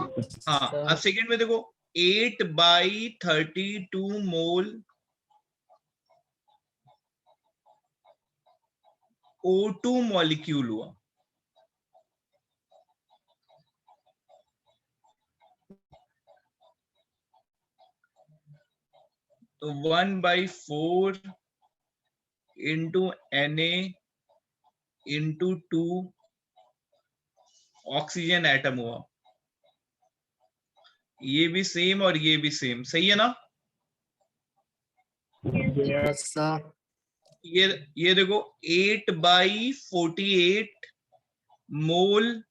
हाँ, अब सेकेंड में देखो 8/32 मोल O2 मॉलिक्यूल हुआ। तो 1/4 into Na into 2 oxygen atom हुआ। ये भी सेम और ये भी सेम, सही है ना? Yes sir. ये देखो 8/48 मोल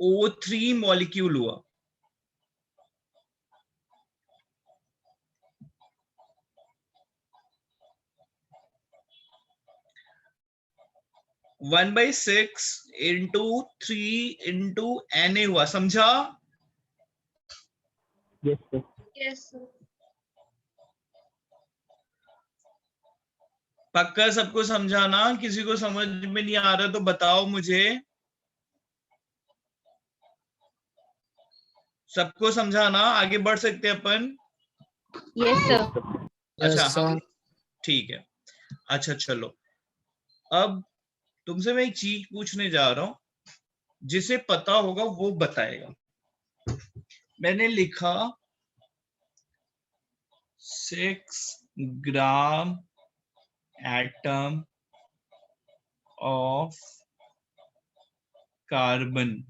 O3 मॉलिक्यूल हुआ। One by 6 into 3 into Na हुआ, समझा? Yes, sir. Yes, sir. पक्का सबको समझाना, किसी को समझ में नहीं आ रहा तो बताओ मुझे। सबको समझाना, आगे बढ़ सकते हैं अपन। Yes sir. अच्छा यस हम सर। ठीक है। अच्छा चलो, अब तुमसे मैं एक चीज पूछने जा रहा हूं, जिसे पता होगा वो बताएगा। मैंने लिखा 6 gram atom of carbon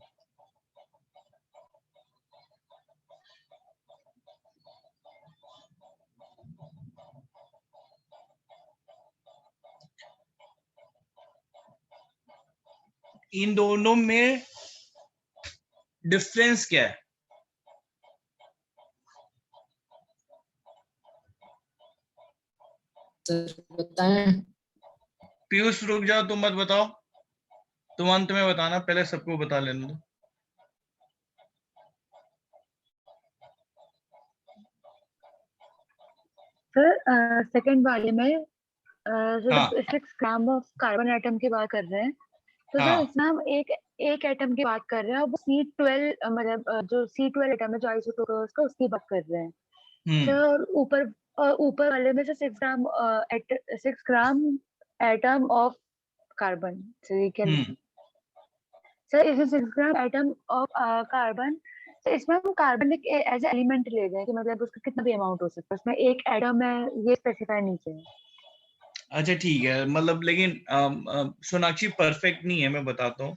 in दोनों में डिफरेंस क्या है? सर बताएं। पीयूष रुक जाओ, तुम मत बताओ, तुम अंत में बताना, पहले सबको बता लेने दो। सर सेकंड वाले में हाँ 6 ग्राम ऑफ कार्बन एटम की बात कर रहे हैं, तो हाँ सर इसमें हम एक एटम की बात कर रहे हैं, वो C12 मतलब जो C12 एटम है जो आइसोटोप है उसका, उसकी बात कर रहे हैं सर। और ऊपर वाले में से 6 gram atom of carbon, so you can sir इसमें 6 ग्राम एटम ऑफ कार्बन। तो इसमें हम कार्बन एक एज एलिमेंट ले रहे हैं कि मतलब उसका कितना भी अमाउंट हो सकता है, उसमें एक एटम है ये स्पेसिफाई नहीं किया है। अच्छा ठीक है, मतलब लेकिन सोनाक्षी परफेक्ट नहीं है, मैं बताता हूँ।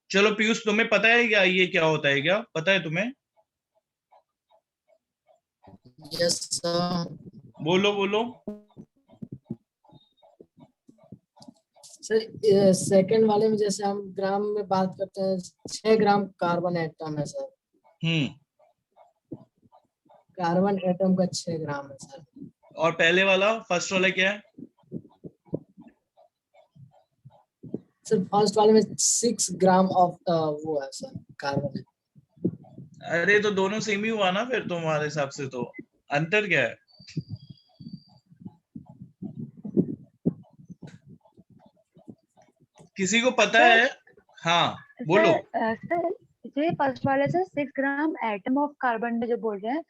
चलो पीयूष, तुम्हें पता है क्या ये क्या होता है? क्या पता है तुम्हें? Yes sir. बोलो बोलो। सर सेकंड वाले में जैसे हम ग्राम में बात करते हैं, 6 ग्राम कार्बन एटम है सर। कार्बन एटम का 6 ग्राम है सर। और पहले वाला, फर्स्ट वाला क्या है? सर फर्स्ट वाले में 6 ग्राम ऑफ वो है सर, कार्बन है। अरे तो दोनों सेम ही हुआ ना फिर तुम्हारे हिसाब से, तो अंतर क्या है? किसी को पता सर, है? हाँ बोलो। सर ये फर्स्ट वाले से 6 ग्राम एटम ऑफ कार्बन जो बोल रहे हैं,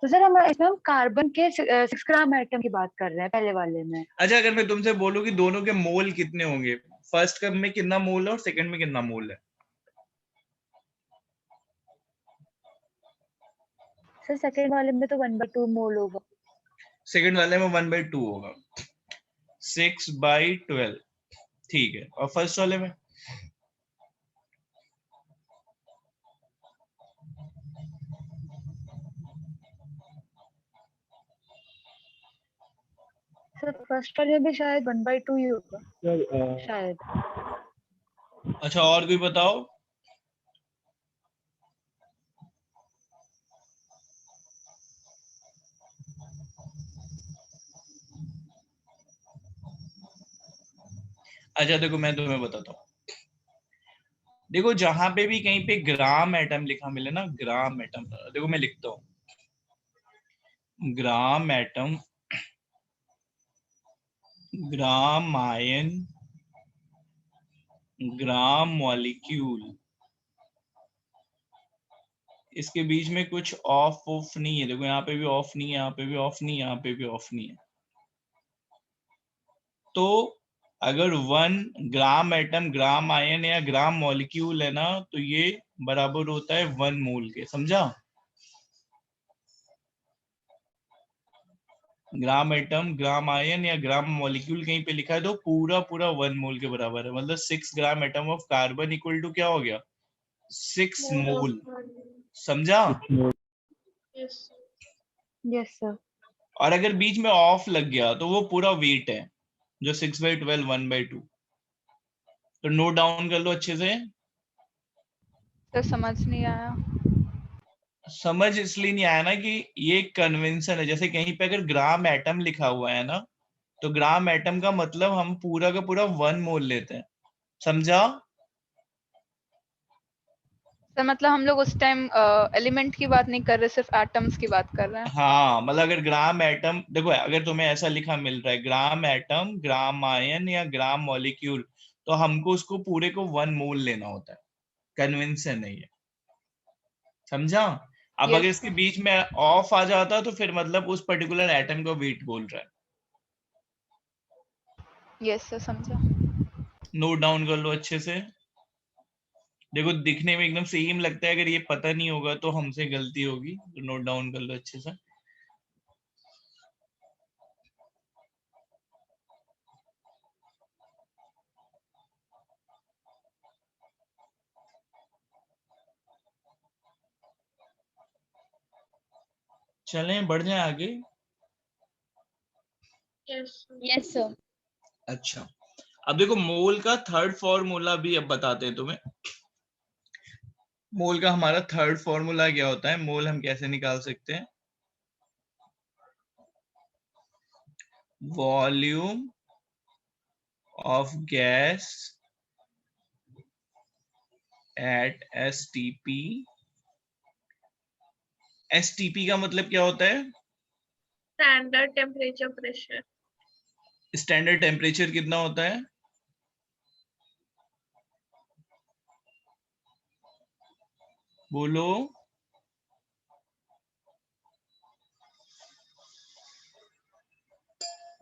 तो सर हम इसमें हम कार्बन के 6 ग्राम एटम की बात कर रहे हैं पहले वाले में। अच्छा, अगर मैं तुमसे बोलूं कि दोनों के मोल कितने होंगे, फर्स्ट में कितना मोल है और सेकंड में कितना मोल है? सर सेकंड वाले में तो 1/2 मोल होगा। सेकंड वाले में 1/2 होगा, 6/12। ठीक है, और फर्स्ट वाले में? सर फर्स्ट वाले में भी शायद 1/2 ही होगा Sir, शायद। अच्छा और कोई बताओ। अच्छा देखो मैं तुम्हें बताता हूँ, देखो जहां पे भी कहीं पे ग्राम एटम लिखा मिले ना, ग्राम एटम, देखो मैं लिखता हूँ ग्राम एटम, ग्राम आयन, ग्राम मॉलिक्यूल, इसके बीच में कुछ ऑफ नहीं है, देखो यहाँ पे भी ऑफ नहीं है, यहाँ पे भी ऑफ नहीं है, यहाँ पे भी ऑफ नहीं है। तो अगर 1 ग्राम एटम, ग्राम आयन या ग्राम मॉलिक्यूल है ना, तो ये बराबर होता है 1 मोल के, समझा? ग्राम एटम, ग्राम आयन या ग्राम मॉलिक्यूल कहीं पे लिखा है तो पूरा पूरा 1 मोल के बराबर है, मतलब 6 gram atom of carbon equal to क्या हो गया, 6 मोल, समझा? Yes. Yes sir. और अगर बीच में ऑफ लग गया तो वो पूरा वेट है, जो 6/12 1/2। तो नोट डाउन कर लो अच्छे से। सर समझ नहीं आया। समझ इसलिए नहीं आया ना कि ये कन्वेंशन है, जैसे कहीं पे अगर ग्राम एटम लिखा हुआ है ना, तो ग्राम एटम का मतलब हम पूरा का पूरा 1 मोल लेते हैं, समझा? सर मतलब हम लोग उस टाइम एलिमेंट की बात नहीं कर रहे, सिर्फ एटम्स की बात कर रहे हैं। हाँ, मतलब अगर ग्राम एटम, देखो अगर तुम्हें ऐसा लिखा मिल रहा है ग्राम एटम, ग्राम आयन या ग्राम मॉलिक्यूल, तो हमको उसको पूरे को 1 मोल लेना होता है, कन्वेंशन है ये, समझा? अब अगर यस इसके सर। बीच में ऑफ आ जाता तो फिर मतलब उस पर्टिकुलर एटम का वेट बोल रहा है। यस सर समझा। नोट डाउन कर लो अच्छे से। देखो दिखने में एकदम सेम लगता है, अगर ये पता नहीं होगा तो हमसे गलती होगी, तो नोट डाउन कर लो अच्छे से। चलें बढ़ जाए आगे। Yes. Yes sir. अच्छा, अब देखो मोल का थर्ड फॉर्मूला भी अब बताते हैं तुम्हें। मोल का हमारा थर्ड फॉर्मूला क्या होता है, मोल हम कैसे निकाल सकते हैं, volume of gas at STP. STP का मतलब क्या होता है, Standard temperature pressure. Standard temperature कितना होता है, बोलो?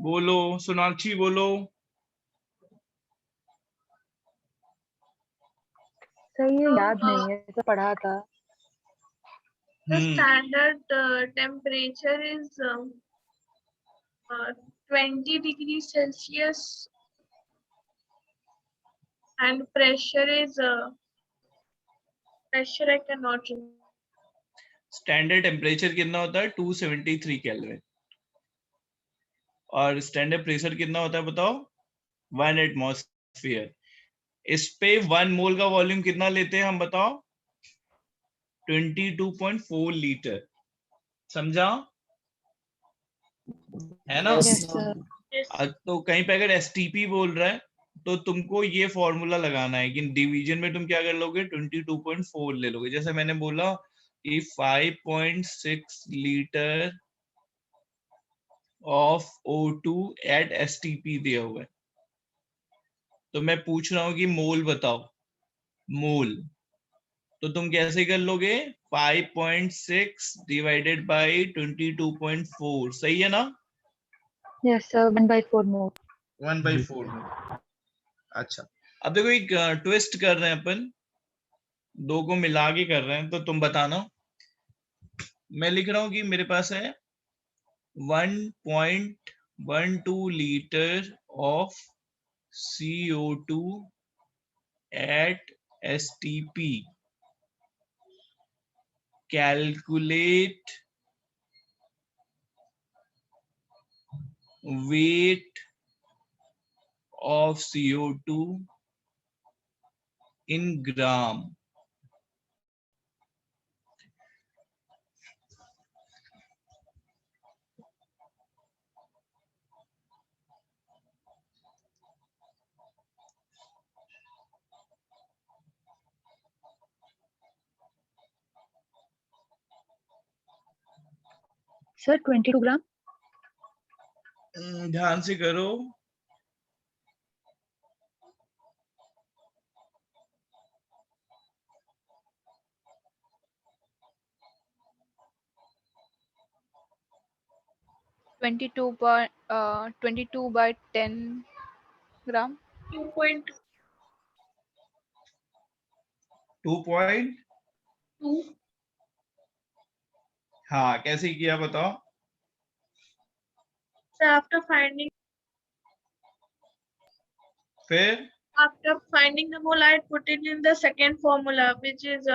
बोलो सोनाक्षी, बोलो। सर ये So, याद नहीं है, तो पढ़ा था। the standard temperature is 20 degrees Celsius, and pressure is pressure I cannot remember. Standard temperature कितना होता है, 273 केल्विन। और स्टैंडर्ड प्रेशर कितना होता है बताओ, 1 एटमॉस्फेयर। इस पे 1 मोल का वॉल्यूम कितना लेते हैं हम बताओ, 22.4 लीटर, समझा? है ना? Yes, yes sir. Sir. Yes. तो कहीं पे अगर एसटीपी बोल रहा है तो तुमको ये फॉर्मूला लगाना है कि डिवीजन में तुम क्या कर लोगे, 22.4 ले लोगे। जैसे मैंने बोला कि 5.6 litre of O2 eight STP दिया हुआ है, तो मैं पूछ रहा हूँ कि मोल बताओ, मोल। तो तुम कैसे कर लोगे, 5.6 डिवाइडेड बाई 22.4, सही है ना? यस सर, 1/4 मोल। 1/4 में। अच्छा, अब देखो एक ट्विस्ट कर रहे हैं अपन, दो को मिला के कर रहे हैं, तो तुम बताना। मैं लिख रहा हूं कि मेरे पास है 1.12 litre of CO2 at STP, calculate weight of CO2 in gram। Sir 22 gram. ध्यान से करो. Twenty two by 10 gram. 2.2. 2.2. हाँ, कैसे किया बताओ. So after finding फिर the mole, I put it in the second formula, which is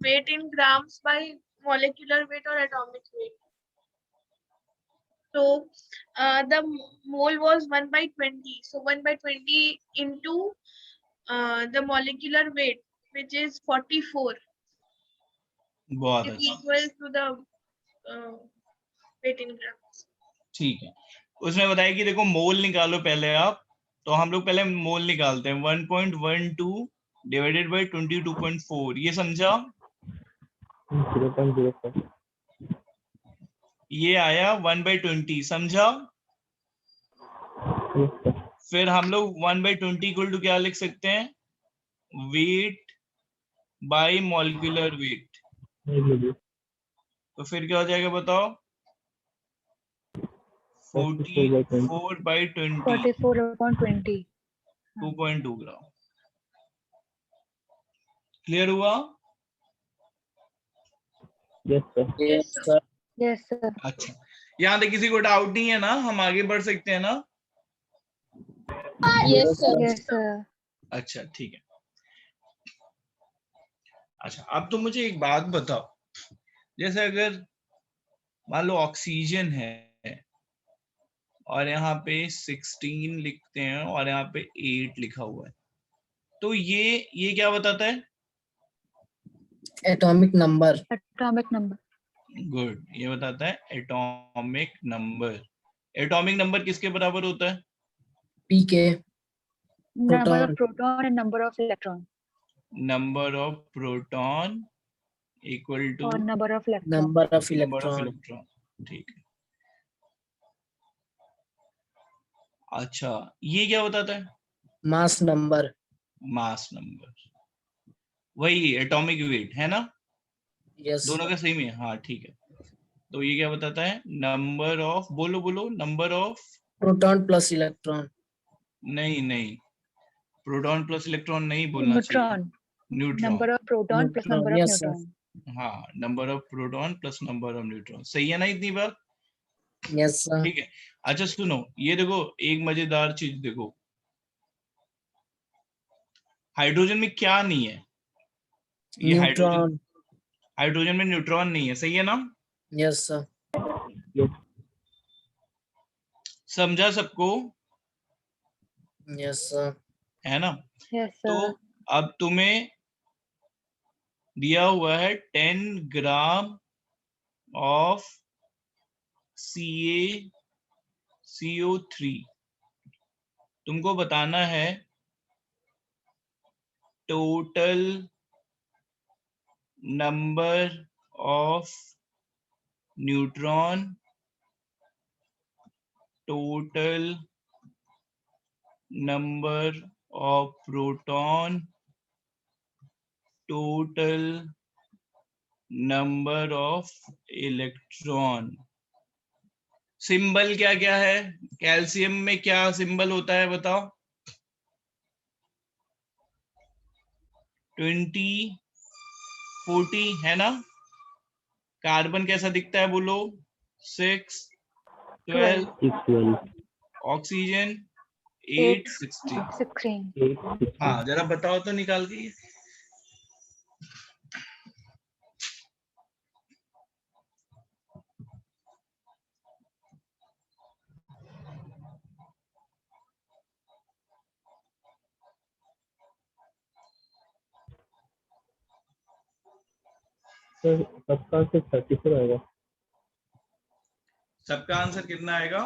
weight in grams by molecular weight or atomic weight. So the mole was 1/20. So 1/20 into the molecular weight, which is 44, बहुत is अच्छा. equal to the weight in grams. ठीक है. उसने बताया कि देखो मोल निकालो पहले आप. तो हम लोग पहले मोल निकालते हैं. 1.12 डिवाइडेड बाय 22.4. ये समझा. 0.04. ये आया 1/20. समझा. Yes, sir. फिर हम लोग 1/20 इक्वल टू क्या लिख सकते हैं. Weight by molecular wait. Maybe. तो फिर क्या हो जाएगा बताओ. 44/20 44/20. 2.2 ग्राम. क्लियर हुआ. Yes, sir. Yes, sir. Yes, sir. अच्छा, यहाँ तक किसी को डाउट नहीं है ना. हम आगे बढ़ सकते हैं ना. Yes, sir. Yes, sir. अच्छा, ठीक है. अच्छा, अब तो मुझे एक बात बताओ. जैसे अगर मान लो ऑक्सीजन है और यहाँ पे 16 लिखते हैं और यहाँ पे 8 लिखा हुआ है, तो ये क्या बताता है. Atomic number. Atomic number. Good. ये बताता है एटॉमिक नंबर. एटॉमिक नंबर किसके बराबर होता है. pK. Number of Proton. proton and number of electron. Number of proton equal to Or number of electron. Number of number of electron. Electron. ठीक है. अच्छा, ये क्या बताता है. Mass number. Mass number. वही एटॉमिक वेट है ना. Yes, दोनों sir. का सेम ही है. हाँ, ठीक है. तो ये क्या बताता है. नंबर ऑफ, बोलो number of. Proton plus electron. नहीं, प्रोटॉन प्लस इलेक्ट्रॉन नहीं बोलना चाहिए. Neutron. Neutron. Number of proton plus Neutron. number of Yes, sir. neutron. हाँ, number of proton plus number of neutron. सही है ना इतनी बात. Yes, sir. ठीक है. अच्छा सुनो, ये देखो एक मजेदार चीज देखो. हाइड्रोजन में क्या नहीं है. ये Neutron. हाइड्रोजन में न्यूट्रॉन नहीं है. सही है ना. Yes, sir. समझा सबको. Yes, sir. है ना. Yes, तो sir. अब तुम्हें दिया हुआ है 10 ग्राम ऑफ CaCO3. तुमको बताना है total number of neutron, total number of proton, total number of electron. Symbol क्या क्या है. कैल्शियम में क्या सिंबल होता है बताओ. 20, 40 है ना. कार्बन कैसा दिखता है बोलो. 6, 12. 12. ऑक्सीजन 8, 16. 16. हाँ, जरा बताओ तो निकाल के. तो सबका आंसर 34 आएगा. सबका आंसर कितना आएगा.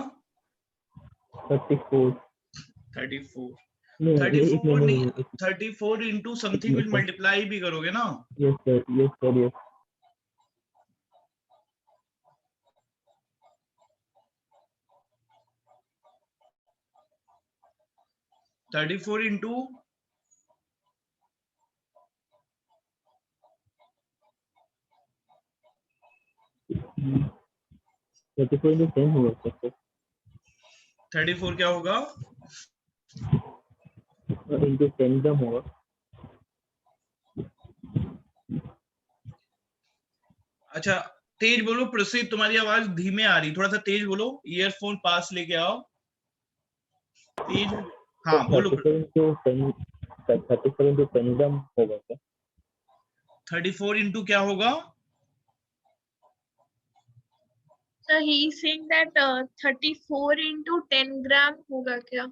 34. 34. नहीं, 34 नहीं, नहीं. 34 इंटू समथिंग विल मल्टीप्लाई भी करोगे ना. Yes, sir. Yes, sir. Yes. 34 into 34 into 10 होगा सर, 34 क्या होगा? into 10 ग्राम होगा। अच्छा तेज बोलो प्रसिद्ध, तुम्हारी आवाज धीमे आ रही, थोड़ा सा तेज बोलो, ईयरफोन पास लेके आओ तेज। हाँ बोलो। 34 into 10 ग्राम होगा सर। 34 इंटू क्या होगा? So he is saying that 34 into 10 gram होगा क्या?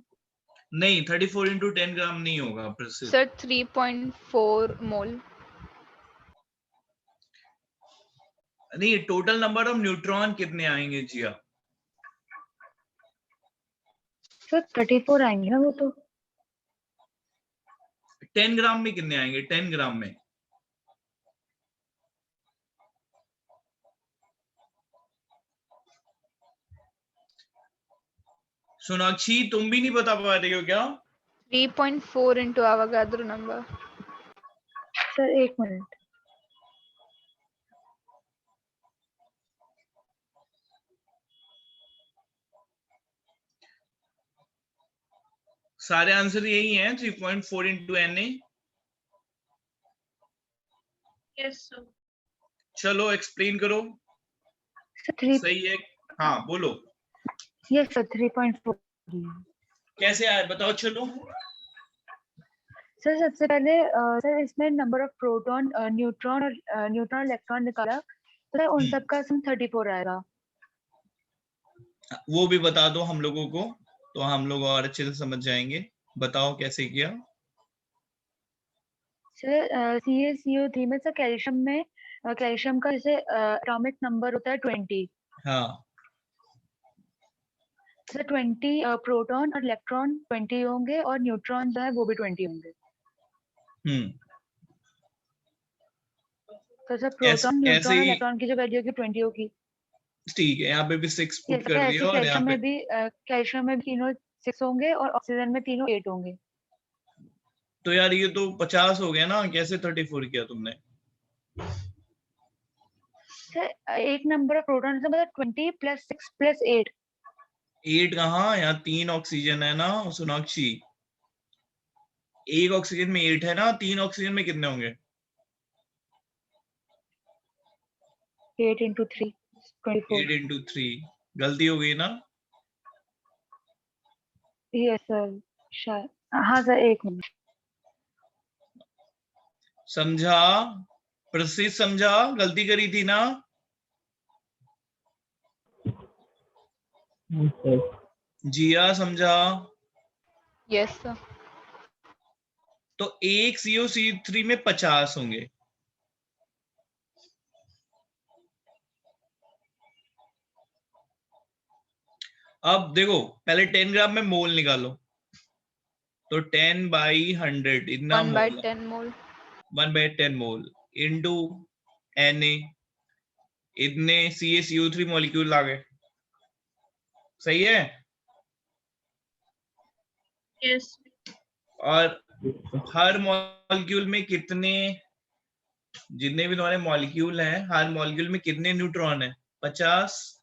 नहीं 34 इंटू 10 ग्राम नहीं होगा प्रसिद्ध। सर 3.4 मोल। नहीं, टोटल नंबर ऑफ न्यूट्रॉन कितने आएंगे जिया? सर 34 आएंगे ना वो तो। 10 ग्राम में कितने आएंगे? 10 ग्राम में सोनाक्षी तुम भी नहीं बता पा रही हो क्या? 3.4 into Avogadro number। सर एक मिनट। सारे आंसर यही हैं, 3.4 इंटू Na। Yes sir. चलो एक्सप्लेन करो। सर 3, सही है, हाँ बोलो यस सर 3.4। कैसे आए बताओ। चलो सर सबसे पहले सर इसमें नंबर ऑफ प्रोटॉन, न्यूट्रॉन और न्यूट्रॉन इलेक्ट्रॉन निकाला, तो सर उन सब का सम 34 आएगा। वो भी बता दो हम लोगों को, तो हम लोग और अच्छे से समझ जाएंगे। बताओ कैसे किया। सर CaCO3 में सर कैल्शियम में, कैल्शियम का जैसे एटॉमिक नंबर होता है 20। हाँ सर 20 प्रोटॉन और इलेक्ट्रॉन 20 होंगे, और न्यूट्रॉन जो है वो भी 20 होंगे। तो सर प्रोटॉन, ऐसे न्यूट्रॉन और ही इलेक्ट्रॉन की जो वैल्यू होगी 20 होगी। ठीक है, यहाँ पे भी 6 पुट जैसे कर ऐसे दिया, और यहाँ पे कैल्शियम में भी तीनों 6 होंगे, और ऑक्सीजन में तीनों 8 होंगे। तो यार ये तो 50 हो गया ना, कैसे 34 किया तुमने? सर एक नंबर ऑफ प्रोटॉन से मतलब 20 + 6 + 8। 8 कहाँ, यहाँ 3 ऑक्सीजन है ना सोनाक्षी। एक ऑक्सीजन में 8 है ना, 3 ऑक्सीजन में कितने होंगे? 8 × 3 24। 8 इंटू 3, गलती हो गई ना? यस सर, शायद। हाँ सर एक मिनट। समझा? प्रसिद्ध समझा गलती करी थी ना? सर जिया समझा? Yes sir. तो एक COC3 में 50 होंगे। अब देखो पहले 10 ग्राम में मोल निकालो, तो 10/100 इतना 1/10 मोल। 1/10 मोल इंटू Na, इतने CaCO3 मॉलिक्यूल आ गए। सही है? Yes. और हर मॉलिक्यूल में कितने, जितने भी तुम्हारे मॉलिक्यूल हैं, हर मॉलिक्यूल में कितने न्यूट्रॉन है? 50।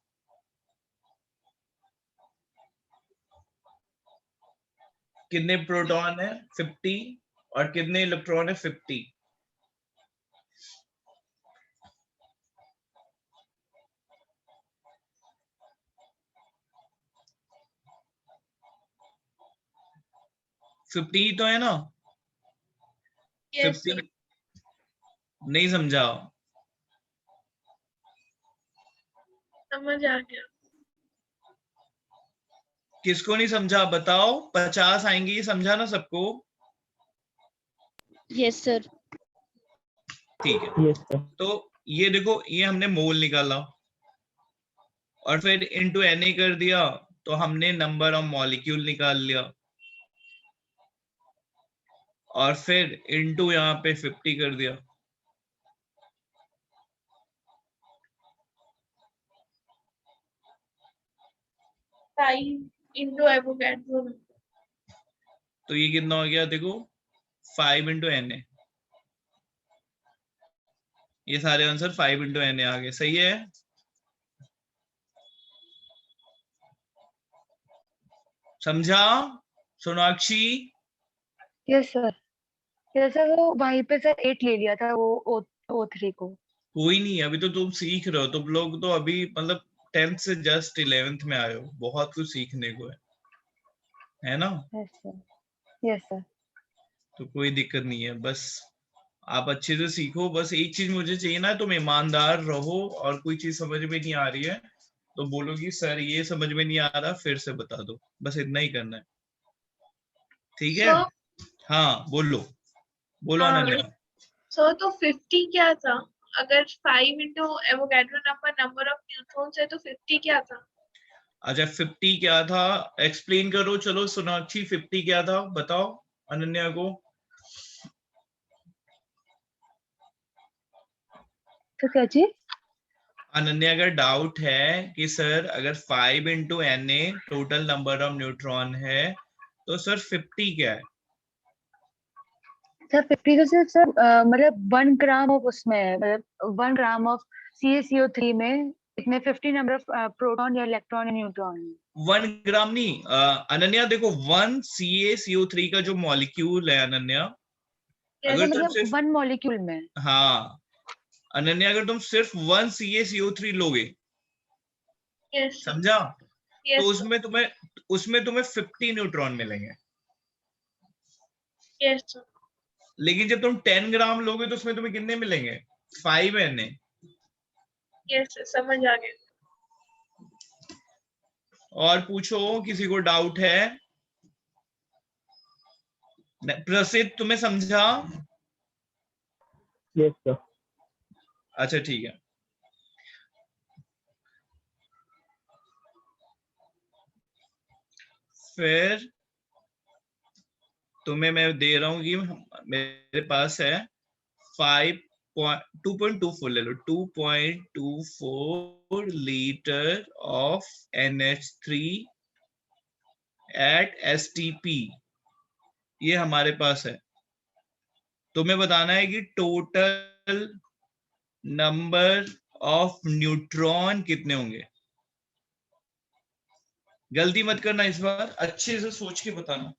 कितने प्रोटॉन है? 50। और कितने इलेक्ट्रॉन है? 50। फिफ्टी तो है ना? Yes 50 sir. नहीं समझा? समझ आ गया। किसको नहीं समझा बताओ? 50 आएंगे, ये समझा ना सबको? Yes sir. ठीक है, यस सर। तो ये देखो, ये हमने मोल निकाला और फिर इनटू Na कर दिया, तो हमने नंबर ऑफ मॉलिक्यूल निकाल लिया, और फिर इनटू यहाँ पे 50 कर दिया। Time into Avogadro number. तो ये कितना हो गया देखो 5 इंटू एन ए, ये सारे आंसर 5 इंटू एन ए आ गए। सही है? समझा Sonakshi? Yes sir. Yes sir, वो वहीं पे सर 8 ले लिया था वो O3 को। कोई नहीं, अभी तो तुम सीख रहे हो, तुम लोग तो अभी मतलब 10th से जस्ट 11th में आए हो, बहुत कुछ सीखने को है ना? Yes sir. Yes sir. तो कोई दिक्कत नहीं है, बस आप अच्छे से सीखो। बस एक चीज मुझे चाहिए ना, तुम ईमानदार रहो, और कोई चीज समझ में नहीं आ रही है तो बोलो कि सर ये समझ में नहीं आ रहा, फिर से बता दो, बस इतना ही करना है। ठीक है? So, हाँ बोलो, बोलो अनन्या। तो 50 क्या था? अगर 5 into Avogadro number of neutrons है तो 50 क्या था? अच्छा 50 क्या था, एक्सप्लेन करो। चलो सोनाक्षी 50 क्या था बताओ अनन्या को। तो क्या चीज? अनन्या का डाउट है कि सर अगर 5 into n a total number of neutron है तो सर 50 क्या है? सर 50 तो सिर्फ सर मतलब 1 ग्राम ऑफ उसमें है, मतलब 1 ग्राम ऑफ CaCO3 में इतने 50 नंबर ऑफ प्रोटॉन या इलेक्ट्रॉन या न्यूट्रॉन है। 1 ग्राम नहीं अनन्या, देखो 1 CaCO3 का जो मॉलिक्यूल है अनन्या, Yes, अगर तो तुम मतलब सिर्फ 1 मॉलिक्यूल में। हाँ अनन्या, अगर तुम सिर्फ 1 CaCO3 लोगे, yes, समझा? तो yes, उसमें तुम्हें 50 न्यूट्रॉन मिलेंगे। yes, लेकिन जब तुम 10 ग्राम लोगे तो उसमें तुम्हें कितने मिलेंगे? 5 Na। yes, समझ आ गया। और पूछो, किसी को डाउट है? प्रसिद्ध तुम्हें समझा? Yes, sir. अच्छा ठीक है। फिर तुम्हें मैं दे रहा हूं कि मेरे पास है 2.24 ले लो, 2.24 litre of NH3 at STP, ये हमारे पास है। तुम्हें बताना है कि टोटल नंबर ऑफ न्यूट्रॉन कितने होंगे। गलती मत करना, इस बार अच्छे से सोच के बताना।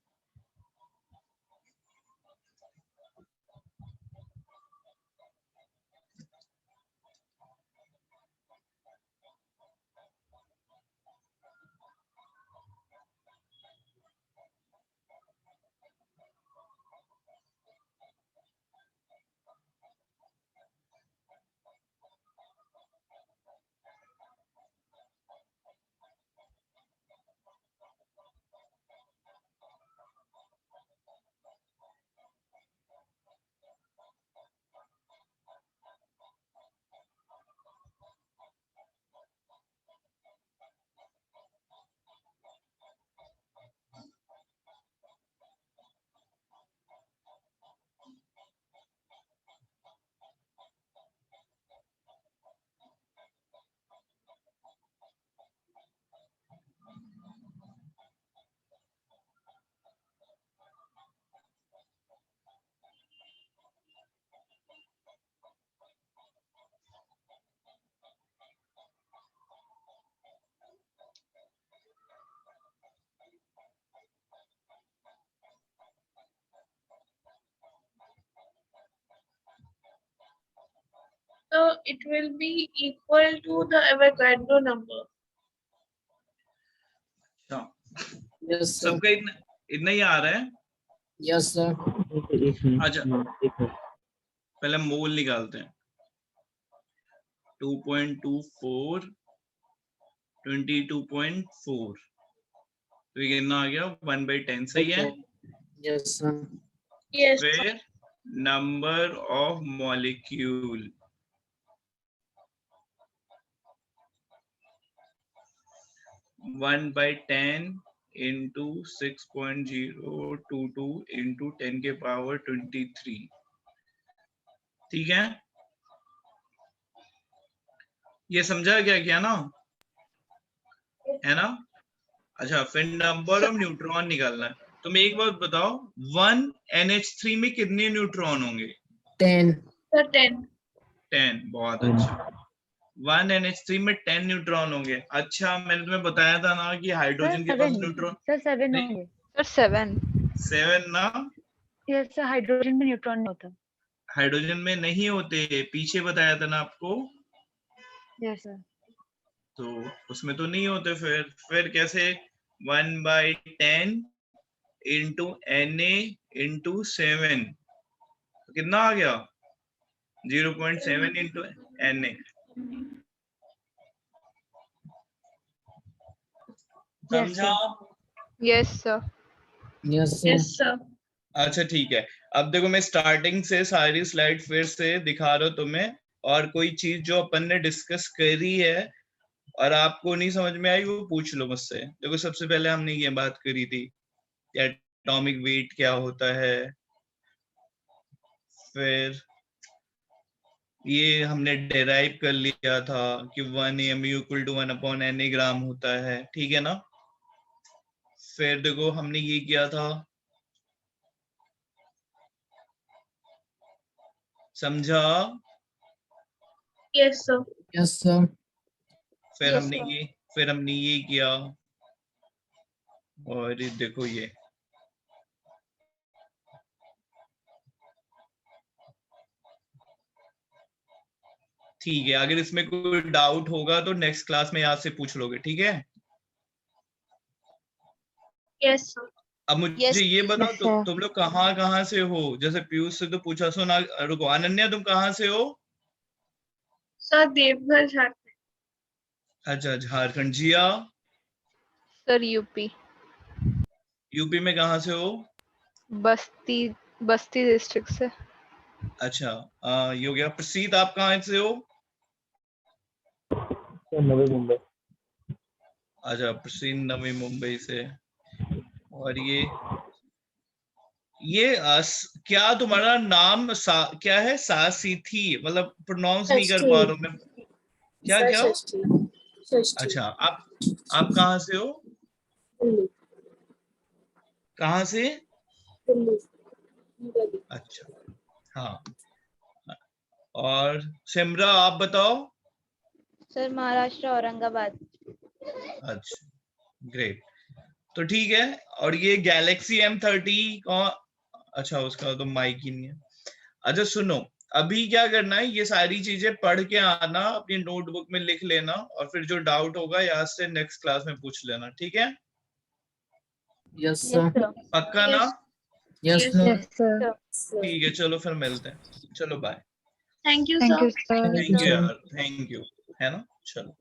So it will be equal to the Avogadro number. Yes, sir. सबका इतना ही आ रहा है? Yes, sir. अच्छा पहले मोल निकालते हैं। 2.24 22.4, तो ये कितना आ गया? 1/10। सही है? Yes, sir. Yes, फिर number of molecule, one by 10 into 6.022 into 10 के पावर 23। ठीक है, ये समझा क्या क्या ना, है ना? अच्छा फिर नंबर ऑफ न्यूट्रॉन निकालना है। तुम एक बात बताओ, 1 NH3 में कितने न्यूट्रॉन होंगे? 10. Sir, 10. 10, बहुत अच्छा। 1 NH3 में 10 न्यूट्रॉन होंगे। अच्छा, मैंने तुम्हें बताया था ना कि हाइड्रोजन के पास न्यूट्रॉन सर 7 नहीं, होंगे। सर 7। 7 ना, यस सर, हाइड्रोजन में न्यूट्रॉन नहीं होता। हाइड्रोजन में नहीं होते, पीछे बताया था ना आपको, यस सर। तो उसमें तो नहीं होते। फिर कैसे? 1/10 इंटू Na इंटू 7, तो कितना आ गया? 0.7 इंटू Na। समझा? Yes sir. Yes, sir. Yes, sir. अच्छा ठीक है। अब देखो, मैं स्टार्टिंग से सारी स्लाइड फिर से दिखा रहा हूँ तुम्हें, और कोई चीज जो अपन ने डिस्कस करी है और आपको नहीं समझ में आई वो पूछ लो मुझसे। देखो, सबसे पहले हमने ये बात करी थी कि एटॉमिक वेट क्या होता है, फिर ये हमने डेराइव कर लिया था कि 1 AMU इक्वल टू 1/Na ग्राम होता है, ठीक है ना। फिर देखो हमने ये किया था, समझा? Yes, sir. Yes, sir. फिर Yes, हमने ये किया, और ये देखो ये ठीक है। अगर इसमें कोई डाउट होगा तो नेक्स्ट क्लास में याद से पूछ लोगे, ठीक है। Yes, sir. अब मुझे ये बताओ, Yes, sir. तुम लोग कहाँ से हो? जैसे पीयूष से तो पूछा, सुना, रुको, अनन्या तुम कहाँ से हो? Sir, Devghar, Jharkhand. अच्छा, झारखंड। जिया? Sir UP. यूपी में कहाँ से हो? बस्ती डिस्ट्रिक्ट से। अच्छा, ये हो गया। प्रसीद, आप कहाँ से हो? नवी मुंबई। अच्छा, प्रसीद नवी मुंबई से। और क्या तुम्हारा नाम क्या है? सासिथी, मतलब प्रोनाउंस नहीं कर पा रहा हूँ मैं। क्या Sir, क्या? Shashti. Shashti. अच्छा, आप कहाँ से हो? Delhi. कहाँ से? Delhi. Delhi. अच्छा, हाँ। और सिमरा, आप बताओ। सर महाराष्ट्र औरंगाबाद। अच्छा, ग्रेट। तो ठीक है। और ये गैलेक्सी M30 का, अच्छा उसका तो माइक ही नहीं है। अच्छा सुनो, अभी क्या करना है, ये सारी चीजें पढ़ के आना, अपनी नोटबुक में लिख लेना, और फिर जो डाउट होगा यहाँ से नेक्स्ट क्लास में पूछ लेना, ठीक है। Yes, sir. पक्का ना? Yes, Yes, sir. Yes, sir. ठीक है, चलो फिर मिलते हैं। चलो bye. Thank you, Thank sir. you, sir. Thank you यार, थैंक यू, है ना। चलो।